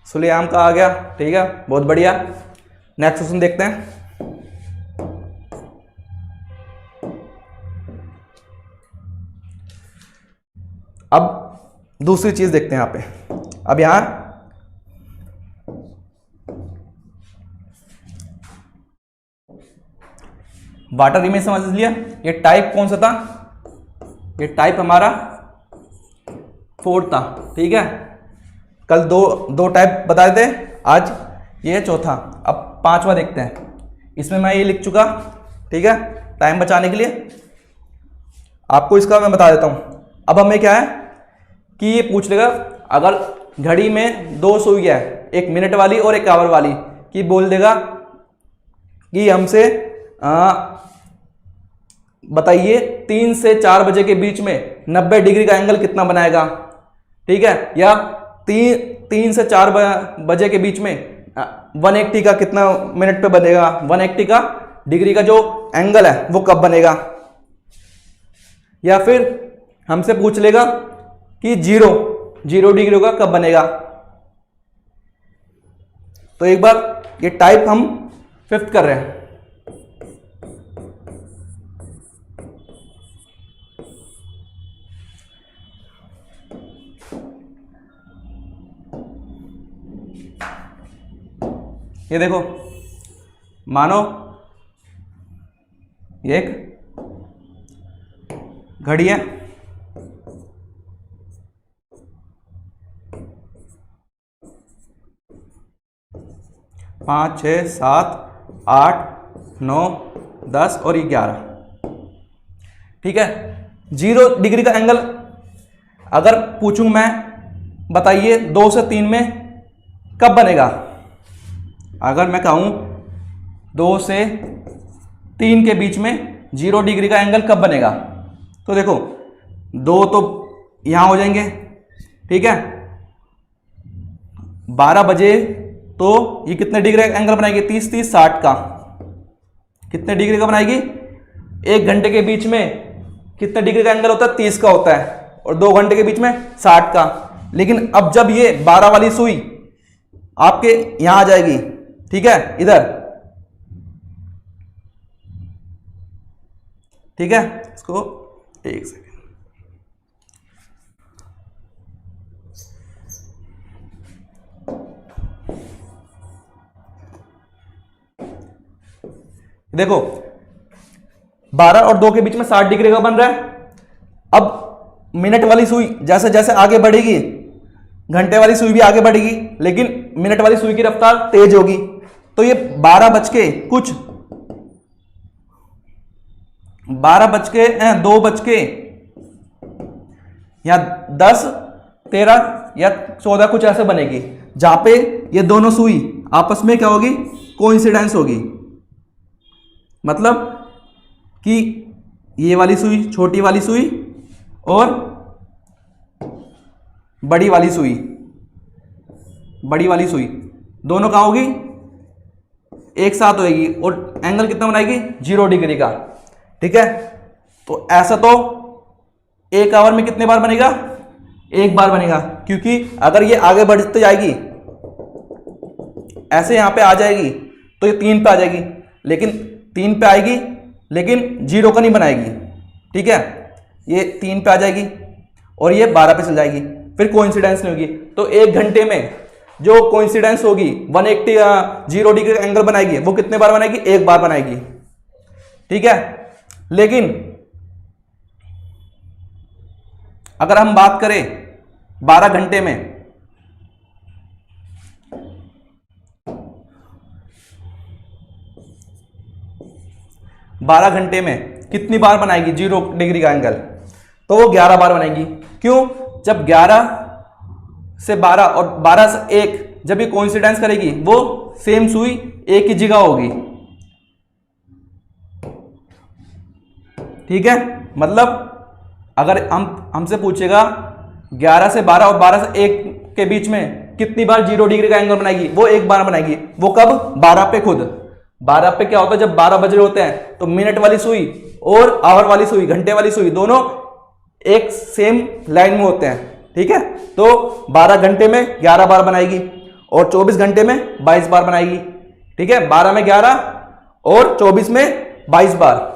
सुलेआम का आ गया, ठीक है, बहुत बढ़िया। नेक्स्ट क्वेश्चन देखते हैं। अब दूसरी चीज देखते हैं यहां पे। अब यहां वाटर इमेज समझ लिया। ये टाइप कौन सा था? ये टाइप हमारा 4 था, ठीक है। कल दो टाइप बताए थे, आज ये चौथा। अब 5वां देखते हैं। इसमें मैं ये लिख चुका, ठीक है, टाइम बचाने के लिए आपको इसका मैं बता देता हूं। अब हमें क्या है कि ये पूछ लेगा, अगर घड़ी में 2 सुई है, 1 मिनट वाली और 1 आवर वाली, कि बोल देगा कि हमसे बताइए 3 से 4 बजे के बीच में 90 डिग्री का एंगल कितना बनाएगा, ठीक है। या 3 से 4 बजे के बीच में 180 का कितना मिनट पे बनेगा, 180 का डिग्री का जो एंगल है वो कब बनेगा। या फिर हमसे पूछ लेगा कि 0 डिग्री का कब बनेगा। तो एक बार ये टाइप हम 5th कर रहे हैं। ये देखो, मानो ये एक घड़ी है, 5 6 7 8 9 10 और 11, ठीक है। 0 डिग्री का एंगल अगर पूछूं मैं, बताइए 2 से 3 में कब बनेगा। अगर मैं कहूं 2 से 3 के बीच में 0 डिग्री का एंगल कब बनेगा, तो देखो 2 तो यहां हो जाएंगे, ठीक है। 12 बजे तो ये कितने डिग्री का एंगल बनाएगी? 30 30 60 का। कितने डिग्री का बनाएगी? 1 घंटे के बीच में कितने डिग्री का एंगल होता है? 30 का होता है, और 2 घंटे के बीच में 60 का। लेकिन अब जब ये 12 वाली सुई आपके यहां आ जाएगी, ठीक है, इधर, ठीक है, इसको एक सेकेंड, देखो 12 और 2 के बीच में 60 डिग्री का बन रहा है। अब मिनट वाली सुई जैसे जैसे आगे बढ़ेगी, घंटे वाली सुई भी आगे बढ़ेगी, लेकिन मिनट वाली सुई की रफ्तार तेज होगी। तो ये 12 बज के 2 बज के या 10 13 या 14 कुछ ऐसे बनेगी, जहां पे ये दोनों सुई आपस में क्या होगी? कोइंसिडेंस होगी। मतलब कि ये वाली सुई, छोटी वाली सुई और बड़ी वाली सुई दोनों कहाँ होगी? एक साथ होगी, और एंगल कितना बनाएगी? 0 डिग्री का, ठीक है। तो ऐसा तो 1 आवर में कितने बार बनेगा? 1 बार बनेगा, क्योंकि अगर ये आगे बढ़ते जाएगी, ऐसे यहां पे आ जाएगी, तो ये 3 पे आ जाएगी, लेकिन 3 पे आएगी लेकिन 0 का नहीं बनाएगी, ठीक है। ये 3 पे आ जाएगी और ये 12 पे चल जाएगी, फिर कोइंसिडेंस नहीं होगी। तो 1 घंटे में जो कोइंसिडेंस होगी 180 0 डिग्री का एंगल बनाएगी, वो कितने बार बनाएगी? 1 बार बनाएगी, ठीक है। लेकिन अगर हम बात करें 12 घंटे में, 12 घंटे में कितनी बार बनाएगी 0 डिग्री का एंगल? तो वो 11 बार बनाएगी। क्यों? जब 11 से 12 और 12 से 1 जब ये कोइंसिडेंस करेगी वो सेम सुई एक ही जगह होगी। ठीक है, मतलब अगर हमसे पूछेगा 11 से 12 और 12 से 1 के बीच में कितनी बार 0 डिग्री का एंगल बनाएगी, वो एक बार बनाएगी। वो कब? 12 पे। खुद 12 पे क्या होता है, जब 12 बज रहे होते हैं तो मिनट वाली सुई और आवर वाली सुई, घंटे वाली सुई, दोनों एक सेम लाइन में होते हैं। ठीक है, तो 12 घंटे में 11 बार बनाएगी और 24 घंटे में 22 बार बनाएगी। ठीक है, 12 में 11 और 24 में 22 बार।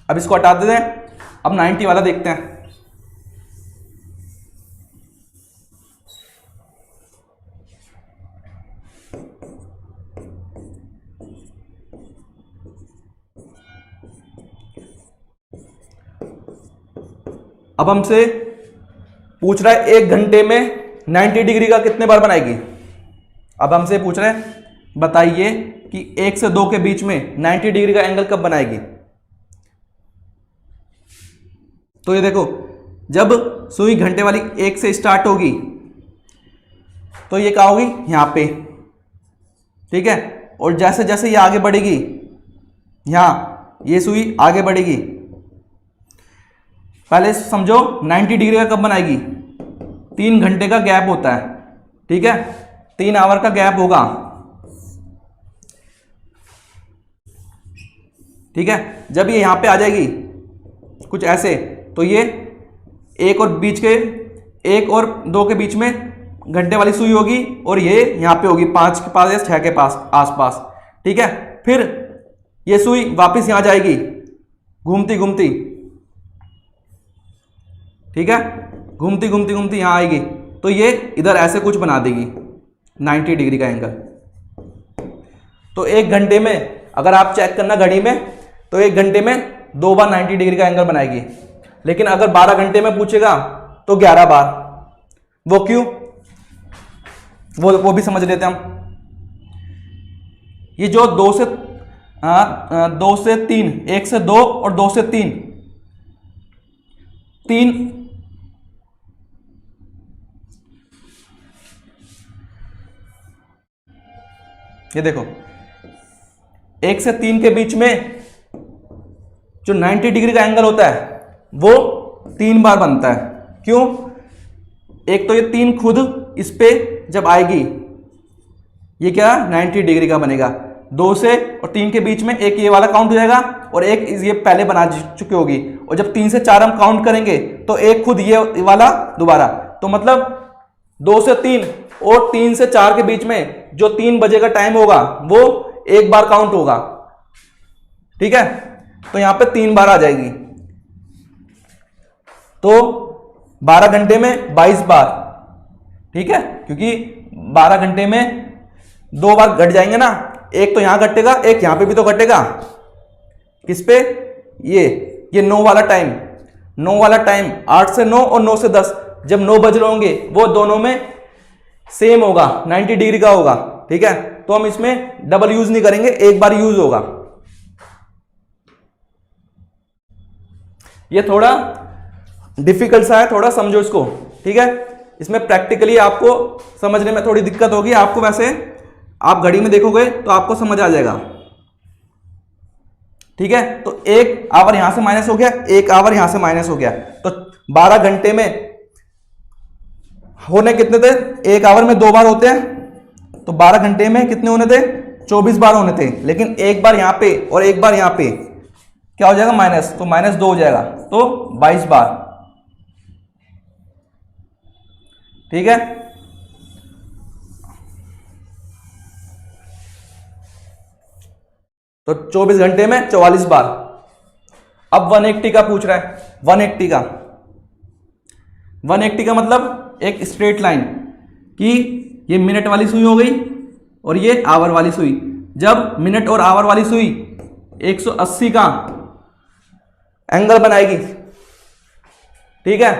अब इसको हटा देते हैं, अब 90 वाला देखते हैं। अब हमसे पूछ रहा है 1 घंटे में 90 डिग्री का कितने बार बनाएगी। अब हमसे पूछ रहा है बताइए कि 1 से 2 के बीच में 90 डिग्री का एंगल कब बनाएगी। तो ये देखो, जब सुई घंटे वाली 1 से स्टार्ट होगी तो ये क्या होगी, यहां पे। ठीक है, और जैसे जैसे ये आगे बढ़ेगी, यहां ये सुई आगे बढ़ेगी। पहले समझो 90 डिग्री का कब बनाएगी, 3 घंटे का गैप होता है। ठीक है, 3 आवर का गैप होगा। ठीक है, जब ये यहां पे आ जाएगी कुछ ऐसे, तो ये 1 और 2 के बीच में घंटे वाली सुई होगी और ये यहां पे होगी 5 के पास या 6 के पास आसपास। ठीक है, फिर ये सुई वापस यहां जाएगी घूमती घूमती। ठीक है, घूमती घूमती घूमती यहां आएगी तो ये इधर ऐसे कुछ बना देगी 90 डिग्री का एंगल। तो 1 घंटे में अगर आप चेक करना घड़ी में, तो 1 घंटे में 2 बार 90 डिग्री का एंगल बनाएगी। लेकिन अगर 12 घंटे में पूछेगा तो 11 बार। वो क्यों, वो भी समझ लेते हैं हम। ये जो 2 से 3, 1 से 2 और 2 से 3, ये देखो 1 से 3 के बीच में जो 90 डिग्री का एंगल होता है वो 3 बार बनता है। क्यों? एक तो ये 3 खुद इस पे जब आएगी ये क्या 90 डिग्री का बनेगा। 2 से और 3 के बीच में एक ये वाला काउंट हो जाएगा और एक ये पहले बना चुकी होगी। और जब 3 से 4 हम काउंट करेंगे तो एक खुद ये वाला दोबारा। तो मतलब 2 से 3 और 3 से 4 के बीच में जो 3 बजे का टाइम होगा वो एक बार काउंट होगा। ठीक है, तो यहां पे 3 बार आ जाएगी। तो 12 घंटे में 22 बार। ठीक है, क्योंकि 12 घंटे में 2 बार घट जाएंगे ना, एक तो यहां घटेगा, एक यहां पे भी तो घटेगा। किस पे? ये 9 वाला टाइम। 9 वाला टाइम 8 से 9 और 9 से 10 जब 9 बज रहे होंगे वो दोनों में सेम होगा, 90 डिग्री का होगा। ठीक है, तो हम इसमें डबल यूज नहीं करेंगे, एक बार यूज होगा। ये थोड़ा डिफिकल्ट सा है, थोड़ा समझो इसको। ठीक है, इसमें प्रैक्टिकली आपको समझने में थोड़ी दिक्कत होगी। आपको वैसे आप घड़ी में देखोगे तो आपको समझ आ जाएगा। ठीक है, तो 1 आवर यहां से माइनस हो गया, 1 आवर यहां से माइनस हो गया। तो 12 घंटे में होने कितने थे? 1 आवर में 2 बार होते हैं, तो 12 घंटे में कितने होने थे? 24 बार होने थे। लेकिन एक बार यहां पे और एक बार यहां पे क्या हो जाएगा? माइनस, तो -2 हो जाएगा, तो 22 बार। ठीक है, तो 24 घंटे में 44 बार। अब 180 का पूछ रहा है। 180 का मतलब एक स्ट्रेट लाइन कि ये मिनट वाली सुई हो गई और ये आवर वाली सुई। जब मिनट और आवर वाली सुई 180 का एंगल बनाएगी। ठीक है,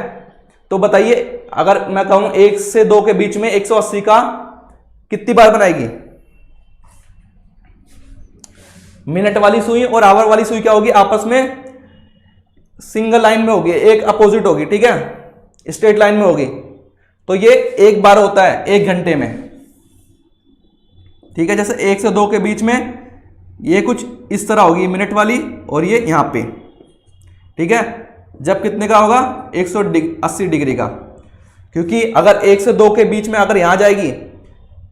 तो बताइए अगर मैं कहूं 1 से 2 के बीच में 180 का कितनी बार बनाएगी? मिनट वाली सुई और आवर वाली सुई क्या होगी, आपस में सिंगल लाइन में होगी, एक अपोजिट होगी, ठीक है, स्ट्रेट लाइन में होगी। तो ये एक बार होता है 1 घंटे में, ठीक है। जैसे 1 से 2 के बीच में ये कुछ इस तरह होगी मिनट वाली, और ये यहां पे, ठीक है। जब कितने का होगा, 180 डिग्री का, क्योंकि अगर 1 से 2 के बीच में अगर यहां जाएगी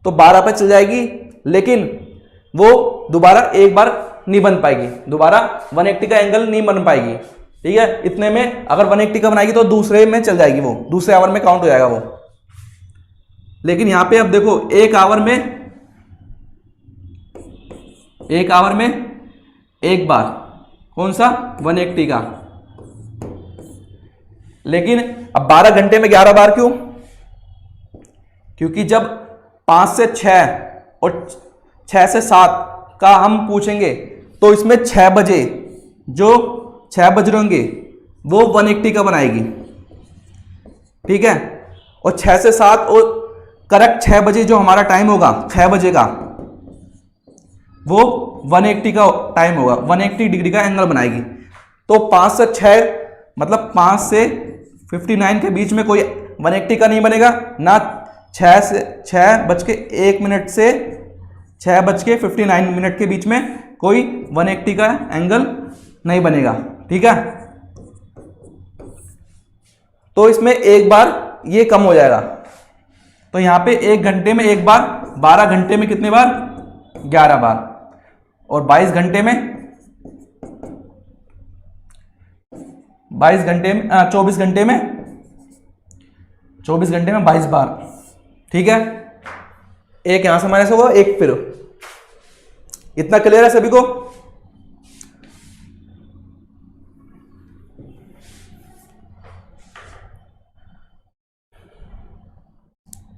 तो 12 पे चल जाएगी, लेकिन वो दोबारा एक बार नहीं बन पाएगी, दोबारा 180 का एंगल नहीं बन पाएगी, ठीक है। इतने में अगर 180 का बनाएगी तो दूसरे में चल जाएगी, वो दूसरे आवर में काउंट हो जाएगा वो। लेकिन यहां पे अब देखो, एक आवर में एक बार, कौन सा, 180 का। लेकिन अब 12 घंटे में 11 बार क्यों, क्योंकि जब 5 से 6 और 6 से 7 का हम पूछेंगे तो इसमें 6 बजे जो 6 बज रहे होंगे वो 180 का बनाएगी, ठीक है। और 6 से 7 और करेक्ट 6 बजे जो हमारा टाइम होगा 6 बजे का, वो 180 का टाइम होगा, 180 डिग्री का एंगल बनाएगी। तो 5 से 6 मतलब 5 से 59 के बीच में कोई 180 का नहीं बनेगा ना, 6:01 से 6:59 के बीच में कोई 180 का एंगल नहीं बनेगा, ठीक है। तो इसमें एक बार ये कम हो जाएगा, तो यहां पे 1 घंटे में एक बार, 12 घंटे में कितने बार, 11 बार, और 22 घंटे में 24 घंटे में 22 बार, ठीक है। एक यहां से माइनस होगा, एक फिर। इतना क्लियर है सभी को?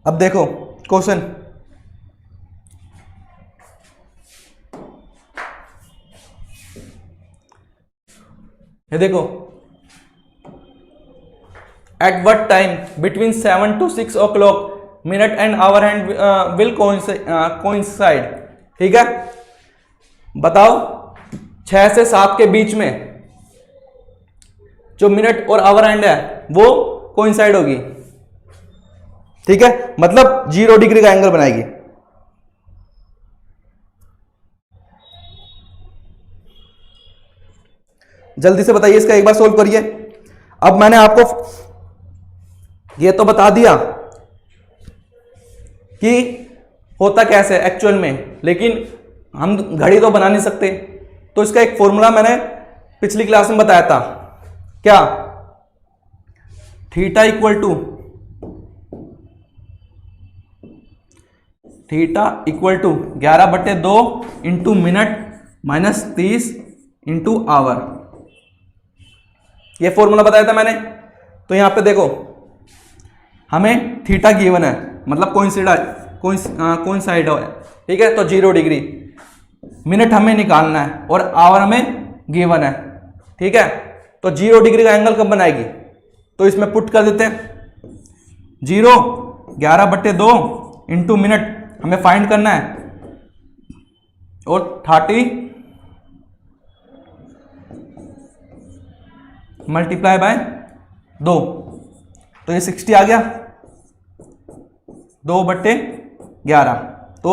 अब देखो क्वेश्चन, ये देखो, at what time between 7 to 6 o'clock minute and hour hand will coincide, ठीक है। बताओ 6 से 7 के बीच में जो मिनट और आवर हैंड है वो कोइंसाइड होगी, ठीक है, मतलब 0 डिग्री का एंगल बनाएगी। जल्दी से बताइए, इसका एक बार सोल्व करिए। अब मैंने आपको ये तो बता दिया कि होता कैसे एक्चुअल में, लेकिन हम घड़ी तो बना नहीं सकते, तो इसका एक फॉर्मूला मैंने पिछली क्लास में बताया था, क्या, theta equal to 11/2 into minute minus 30 into hour, ये फॉर्मूला बताया था मैंने। तो यहां पे देखो, हमें थीटा गिवन है, मतलब कोइंसाइड है, ठीक है, तो 0 डिग्री। मिनट हमें निकालना है और आवर हमें गिवन है, ठीक है। तो 0 डिग्री का एंगल कब बनाएगी, तो इसमें पुट कर देते हैं 0 11/2 इंटू मिनट हमें फाइंड करना है, और 30 मल्टीप्लाई बाय 2, तो ये 60 आ गया, 2/11, तो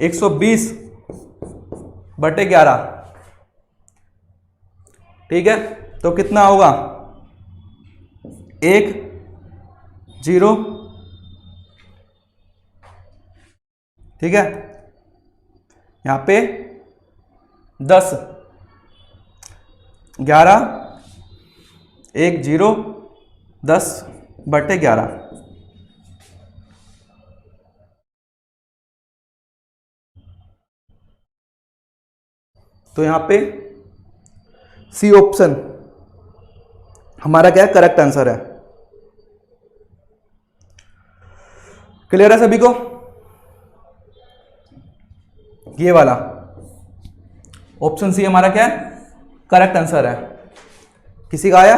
120/11, ठीक है। तो कितना होगा, 1 0, ठीक है। यहां पे 10 11 1 0 10/11, तो यहां पे सी ऑप्शन हमारा क्या है, करेक्ट आंसर है। क्लियर है सभी को? ये वाला ऑप्शन सी हमारा क्या है, करेक्ट आंसर है। किसी का आया?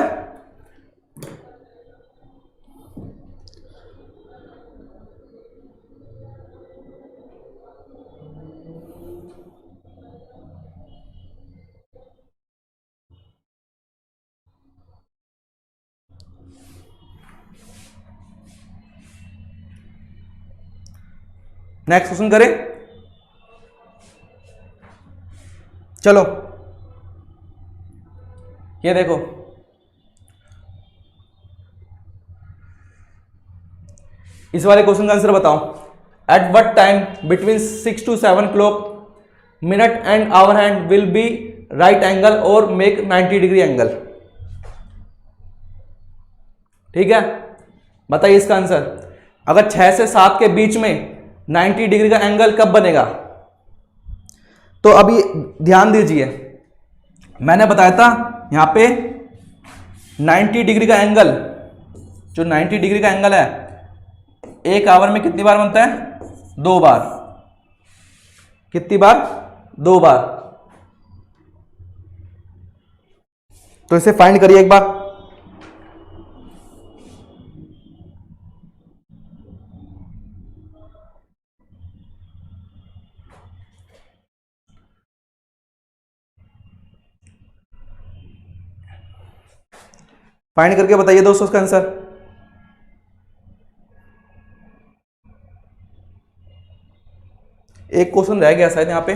नेक्स्ट क्वेश्चन करें, चलो ये देखो, इस वाले क्वेश्चन का आंसर बताओ। At what time between 6 to 7 o'clock minute and hour hand will be right angle और मेक 90 डिग्री एंगल। ठीक है, बताइए इसका आंसर। अगर 6 से 7 के बीच में 90 डिग्री का एंगल कब बनेगा? तो अभी ध्यान दीजिए, मैंने बताया था यहां पे 90 डिग्री का एंगल, जो 90 डिग्री का एंगल है, एक आवर में कितनी बार बनता है? 2 बार। कितनी बार? 2 बार। तो इसे फाइंड करिए एक बार। फाइंड करके बताइए दोस्तों इसका आंसर। एक क्वेश्चन रह गया शायद यहां पे।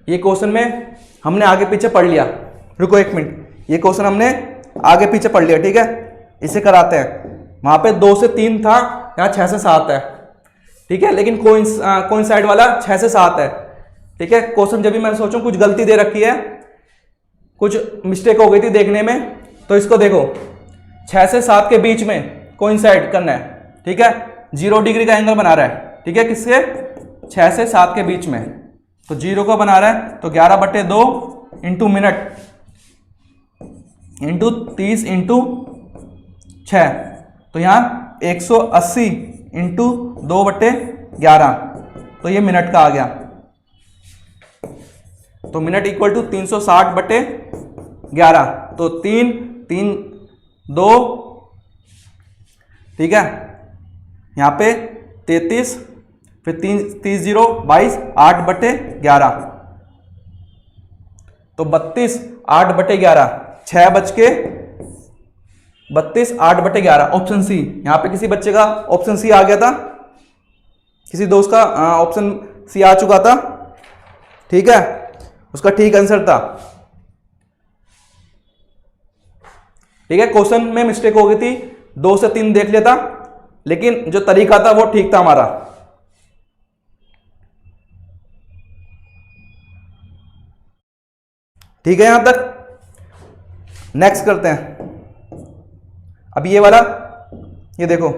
ये क्वेश्चन में हमने आगे पीछे पढ़ लिया। रुको एक मिनट, ये क्वेश्चन हमने आगे पीछे पढ़ लिया। ठीक है, इसे कराते हैं। वहां पे 2 से 3 था, यहाँ 6 से 7 है। ठीक है, लेकिन कोइंसाइड वाला 6 से 7 है। ठीक है, क्वेश्चन जब भी मैं सोचूं कुछ गलती दे रखी है, कुछ मिस्टेक हो गई थी देखने में, तो इसको देखो 6 से 7 के बीच में कोइंसाइड करना है। ठीक है, 0 डिग्री का एंगल बना रहा है। ठीक है, किसके? 6 से 7 के बीच में। तो 0 को बना रहा है, तो 11/2 इंटू मिनट इंटू 30 इंटू 6, तो यहाँ 180 इंटू 2/11, तो ये मिनट का आ गया। तो मिनट इक्वल टू 360/11, तो 3 3 2, ठीक है, यहाँ पे 33, फिर 30 0 22, 8/11, तो 32 8/11, 6 बज के 32 8/11, ऑप्शन सी। यहां पे किसी बच्चे का ऑप्शन सी आ गया था, किसी दोस्त का ऑप्शन सी आ चुका था। ठीक है, उसका ठीक आंसर था। ठीक है, क्वेश्चन में मिस्टेक हो गई थी, 2 से 3 देख लिया था, लेकिन जो तरीका था वो ठीक था हमारा। ठीक है, यहां तक। नेक्स्ट करते हैं। अब ये वाला, ये देखो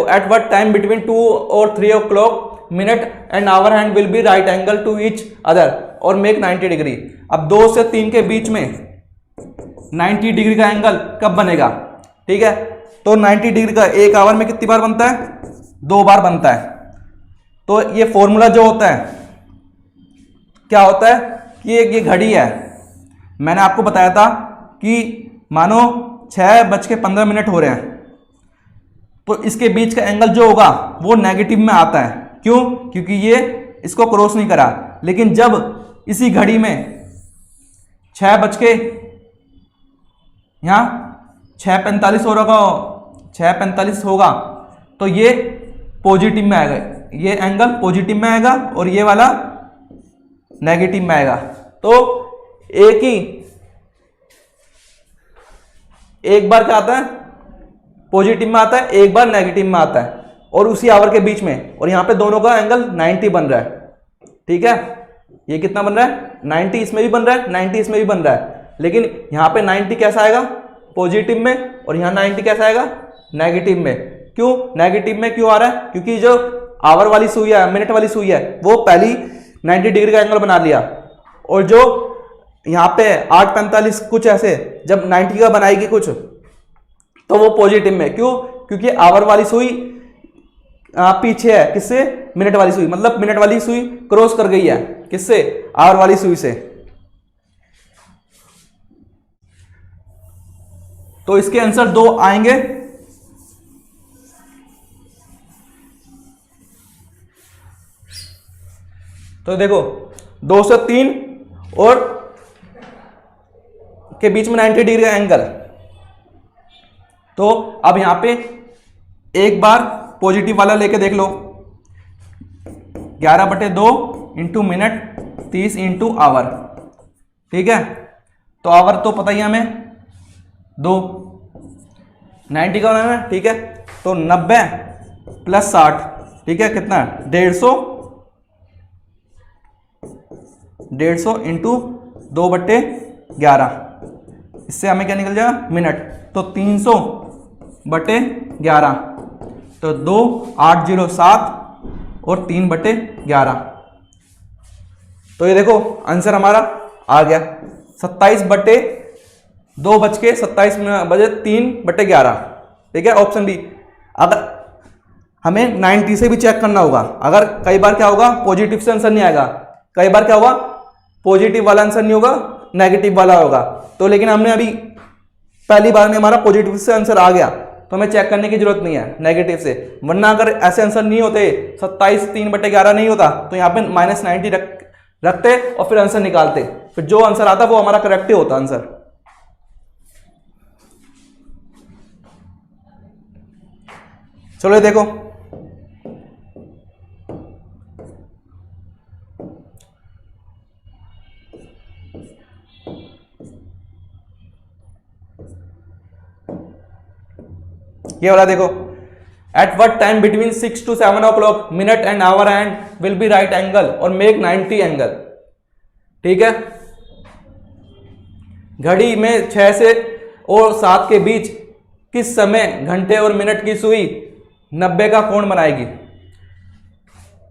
एट व्हाट टाइम बिटवीन 2 और 3 o'clock minute and hour hand will be right angle to each other और मेक 90 डिग्री। अब 2 से 3 के बीच में 90 डिग्री का एंगल कब बनेगा? ठीक है, तो 90 डिग्री का एक आवर में कितनी बार बनता है? 2 बार बनता है। तो ये फॉर्मूला जो होता है, क्या होता है कि ये घड़ी है। मैंने आपको बताया था कि मानो 6:15 हो रहे हैं, तो इसके बीच का एंगल जो होगा वो नेगेटिव में आता है। क्यों? क्योंकि ये इसको क्रॉस नहीं करा। लेकिन जब इसी घड़ी में 6 बज के यहाँ 6:45 हो रहा, 6:45 होगा, तो ये पॉजिटिव में आएगा, ये एंगल पॉजिटिव में आएगा और ये वाला नेगेटिव में आएगा। तो एक बार क्या आता है? पॉजिटिव में आता है, एक बार नेगेटिव में आता है, और उसी आवर के बीच में। और यहां पे दोनों का एंगल 90 बन रहा है। ठीक है, ये कितना बन रहा है? 90 इसमें भी बन रहा है, 90 इसमें भी बन रहा है। लेकिन यहां पे 90 कैसा आएगा? पॉजिटिव में, और यहां 90 कैसा आएगा? नेगेटिव में। क्यों नेगेटिव में क्यों आ रहा है? क्योंकि जो आवर वाली सुई है, मिनट वाली सुई है, वो पहली 90 डिग्री का एंगल बना लिया, और जो यहाँ पे 8:45 कुछ ऐसे जब 90 का बनाएगी कुछ, तो वो पॉजिटिव में। क्यों? क्योंकि आवर वाली सुई पीछे है, किससे? मिनट वाली सुई। मतलब मिनट वाली सुई क्रॉस कर गई है, किससे? आवर वाली सुई से। तो इसके आंसर 2 आएंगे। तो देखो 2 से 3 और के बीच में 90 डिग्री का एंगल। तो अब यहां पे एक बार पॉजिटिव वाला लेके देख लो, 11/2 इंटू मिनट 30 इंटू आवर। ठीक है, तो आवर तो पता ही हमें 2, 90 का बनाना है। ठीक है, तो 90 प्लस 60, ठीक है, कितना 150 इंटू 2/11, इससे हमें क्या निकल जाएगा मिनट। तो 300/11, तो 2 8 0 7 और 3/11। तो ये देखो आंसर हमारा आ गया 27/2:27 ठीक है, ऑप्शन बी। अगर हमें 90 से भी चेक करना होगा, अगर कई बार क्या होगा पॉजिटिव से आंसर नहीं आएगा, कई बार क्या होगा पॉजिटिव वाला आंसर नहीं होगा नेगेटिव वाला होगा। तो लेकिन हमने अभी पहली बार में हमारा पॉजिटिव से आंसर आ गया, तो हमें चेक करने की जरूरत नहीं है नेगेटिव से। वरना अगर ऐसे आंसर नहीं होते 27/3/11 नहीं होता, तो यहाँ पे -90 रखते और फिर आंसर निकालते, फिर जो आंसर आता वो हमारा करेक्ट ही होता आंसर। चलो ये देखो, ये वाला देखो, at what time between 6 to 7 o'clock minute and hour and will be right angle और मेक 90 एंगल। ठीक है, घड़ी में 6 से और 7 के बीच किस समय घंटे और मिनट की सुई 90 का कोण बनाएगी।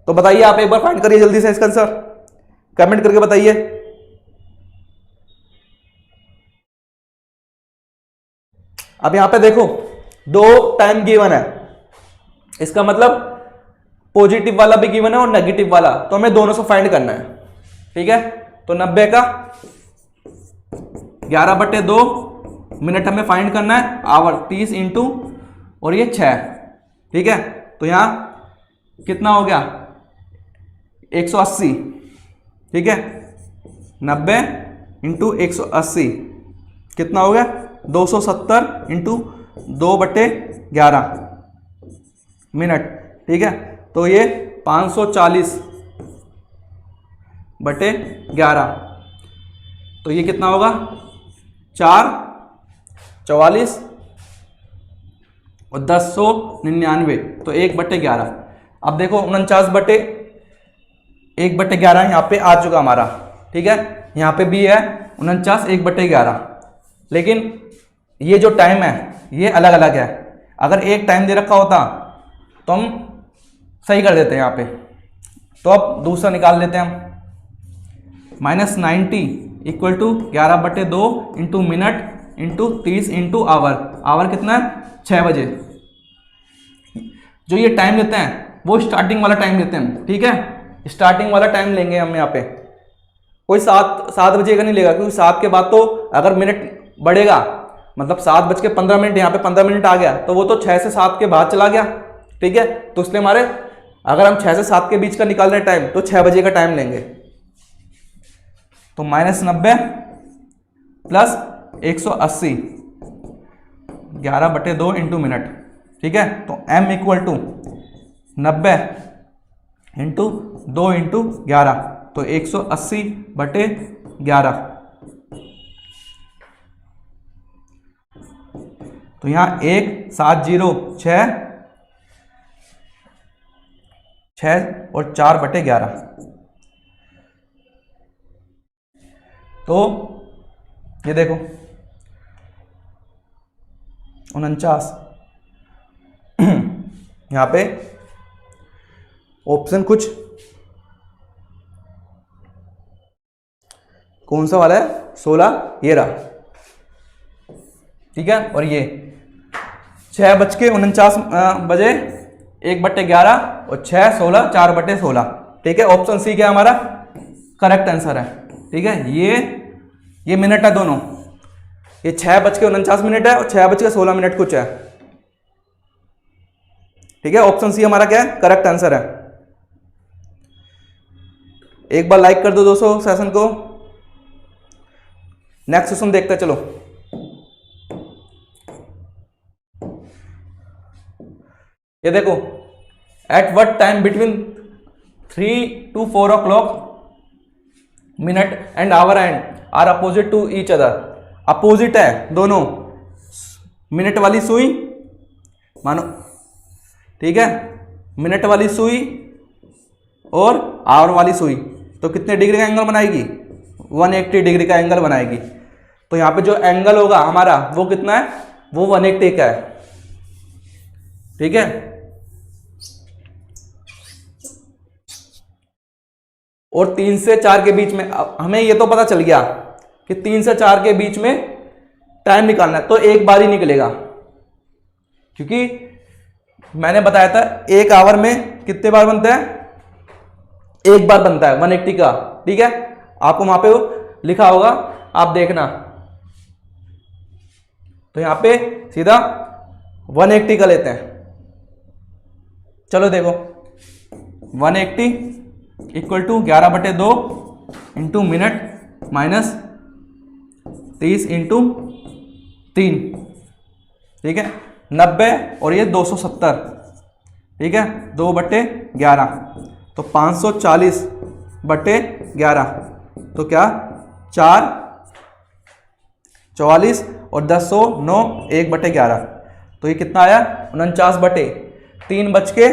तो बताइए, आप एक बार फाइंड करिए जल्दी से इसका आंसर, कमेंट करके बताइए। अब यहां पे देखो 2 टाइम गिवन है, इसका मतलब पॉजिटिव वाला भी गिवन है और नेगेटिव वाला, तो हमें दोनों से फाइंड करना है। ठीक है, तो 90 का 11/2 मिनट हमें फाइंड करना है, आवर 30 इंटू और ये 6। ठीक है, तो यहां कितना हो गया 180। ठीक है, 90 इंटू 180 कितना हो गया 270 इंटू 2/11 मिनट। ठीक है, तो ये 540/11, तो ये कितना होगा 4 44 और 1099, तो 1/11। अब देखो 49/1/11 यहाँ पे आ चुका हमारा। ठीक है, यहाँ पे भी है 49 1/11, लेकिन ये जो टाइम है ये अलग अलग है। अगर एक टाइम दे रखा होता तो हम सही कर देते हैं यहाँ पे। तो अब दूसरा निकाल लेते हैं हम, -90 = 11/2 into minute into 30 into hour. Hour कितना है 6 बजे। जो ये टाइम लेते हैं वो स्टार्टिंग वाला टाइम लेते हैं। ठीक है, स्टार्टिंग वाला टाइम लेंगे हम यहाँ पे, कोई 7 बजे का नहीं लेगा, क्योंकि 7 के बाद तो अगर मिनट बढ़ेगा, मतलब 7:15 यहाँ पे 15 मिनट आ गया, तो वो तो 6 से 7 के बाद चला गया। ठीक है, तो इसलिए हमारे अगर हम 6 से 7 के बीच का निकाल रहे टाइम, तो 6 बजे का टाइम लेंगे। तो -90 प्लस 180 11/2 इंटू मिनट। ठीक है, तो m = 90 इंटू 2 इंटू 11, तो 180/11। तो यहाँ 6 और 4/11, तो ये देखो 49। यहाँ पे ऑप्शन कुछ कौन सा वाला है 16, ये रहा। ठीक है, और ये 6:49 बजे 1/11 और 6 16 4/16। ठीक है, ऑप्शन सी क्या हमारा करेक्ट आंसर है। ठीक है, ये मिनट है दोनों, ये 6:49 है और 6:16 कुछ है। ठीक है, ऑप्शन सी हमारा क्या है करेक्ट आंसर है। एक बार लाइक कर दो दोस्तों सेशन को। नेक्स्ट क्वेश्चन देखते हैं, चलो। ये देखो, at what time between 3 to 4 o'clock minute and hour and are opposite to each other. Opposite है दोनों, मिनट वाली सुई मानो, ठीक है, मिनट वाली सुई और आवर वाली सुई, तो कितने डिग्री का एंगल बनाएगी? 180 डिग्री का एंगल बनाएगी। तो यहां पे जो एंगल होगा हमारा वो कितना है? वो 180 का है, ठीक है। और 3 से 4 के बीच में, हमें ये तो पता चल गया कि 3 से 4 के बीच में टाइम निकालना है, तो एक बार ही निकलेगा, क्योंकि मैंने बताया था एक आवर में कितने बार बनता है? एक बार बनता है 180 का, ठीक है। आपको वहां पे लिखा होगा, आप देखना। तो यहां पे सीधा 180 का लेते हैं। चलो देखो, 180 equal to 11/2 into minute minus 30 into 3, ठीक है, 90 और ये 270, ठीक है, 2/11 तो 540/11, तो क्या 4 44 और 10 9 1/11, तो ये कितना आया? 49/3 बच के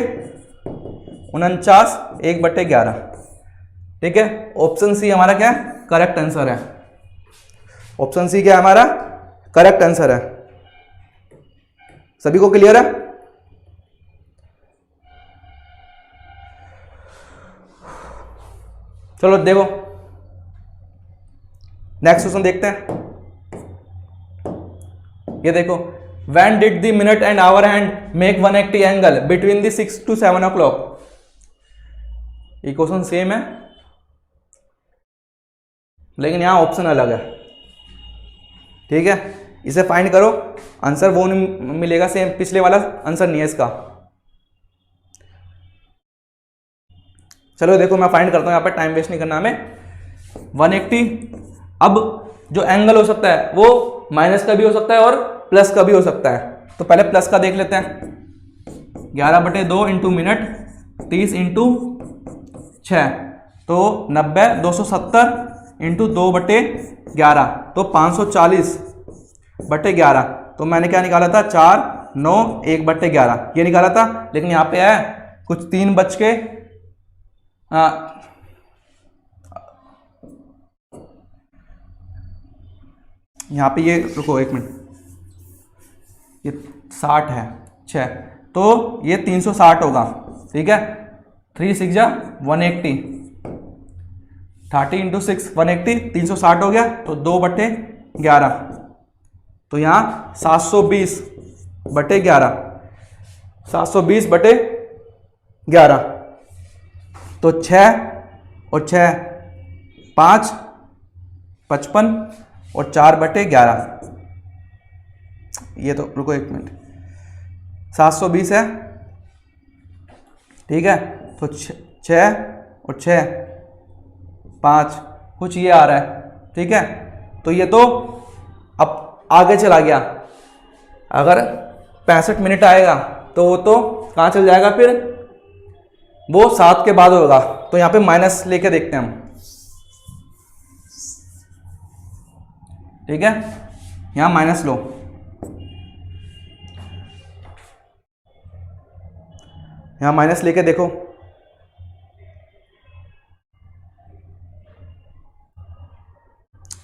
49 1/11, ठीक है। ऑप्शन सी हमारा क्या है? करेक्ट आंसर है। ऑप्शन सी क्या है हमारा? करेक्ट आंसर है। सभी को क्लियर है? चलो देखो, नेक्स्ट क्वेश्चन देखते हैं। ये देखो, when did the minute and hour hand make 180 angle between the 6 to 7 o'clock। ये क्वेश्चन सेम है, लेकिन यहां ऑप्शन अलग है, ठीक है। इसे फाइंड करो, आंसर वो नहीं मिलेगा, सेम पिछले वाला आंसर नहीं है इसका। चलो देखो, मैं फाइंड करता हूं, यहां पर टाइम वेस्ट नहीं करना हमें। 180, अब जो एंगल हो सकता है वो माइनस का भी हो सकता है और प्लस का भी हो सकता है, तो पहले प्लस का देख लेते हैं। 11/2 इंटू मिनट 30 इंटू 6, तो 90 270 इंटू 2/11, तो 540/11, तो मैंने क्या निकाला था? 4 9 1/11 ये निकाला था, लेकिन यहाँ पे है कुछ 3 बच के यहाँ पे ये, रुको एक मिनट, ये 60 है 6, तो ये 360 होगा, ठीक है। 3 6 जा 180, 30 इंटू 6 180, 360 हो गया, तो 2/11, तो यहाँ 720/11, 720/11, तो 6 और 6 5 55 और 4/11, ये तो रुको एक मिनट, 720 है, ठीक है, तो 6 और 6 5 कुछ ये आ रहा है, ठीक है। तो ये तो अब आगे चला गया, अगर 65 मिनट आएगा तो वो तो कहाँ चल जाएगा? फिर वो 7 के बाद होगा, तो यहाँ पे माइनस लेके देखते हैं हम, ठीक है। यहाँ माइनस लो, यहाँ माइनस लेके देखो,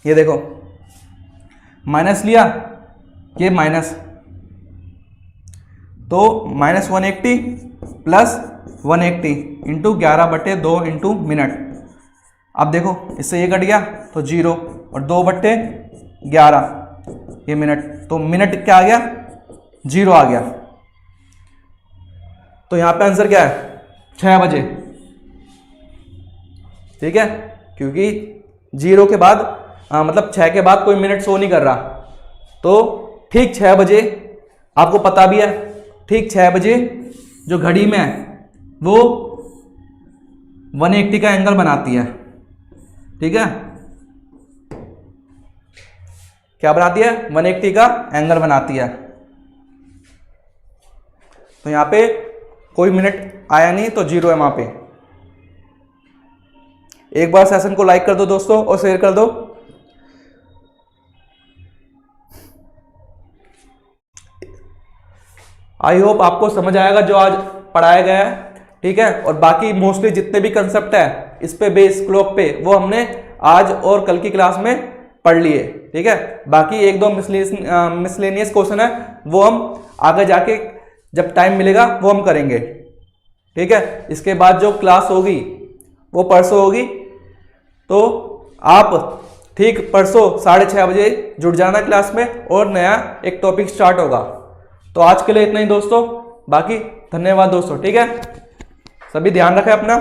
ये देखो माइनस लिया, ये माइनस, तो -180 प्लस 180 इंटू 11/2 इंटू मिनट। अब देखो इससे ये कट गया तो 0 और 2/11 ये मिनट, तो मिनट क्या आ गया? 0 आ गया। तो यहाँ पे आंसर क्या है? 6 बजे, ठीक है, क्योंकि 0 के बाद मतलब 6 के बाद कोई मिनट शो नहीं कर रहा, तो ठीक 6 बजे, आपको पता भी है ठीक 6 बजे जो घड़ी में है वो 180 का एंगल बनाती है। ठीक है, क्या बनाती है? 180 का एंगल बनाती है। तो यहां पे कोई मिनट आया नहीं तो 0 है वहां पे। एक बार सेशन को लाइक कर दो दोस्तों और शेयर कर दो। आई होप आपको समझ आएगा जो आज पढ़ाया गया है, ठीक है। और बाकी मोस्टली जितने भी कंसेप्ट है इस पे बेस क्लॉक पे वो हमने आज और कल की क्लास में पढ़ लिए, ठीक है। बाकी एक दो मिसलेनियस क्वेश्चन है वो हम आगे जाके जब टाइम मिलेगा वो हम करेंगे, ठीक है। इसके बाद जो क्लास होगी वो परसों होगी, तो आप ठीक परसों 6:30 बजे जुड़ जाना क्लास में और नया एक टॉपिक स्टार्ट होगा। तो आज के लिए इतना ही दोस्तों, बाकी धन्यवाद दोस्तों, ठीक है। सभी ध्यान रखें अपना।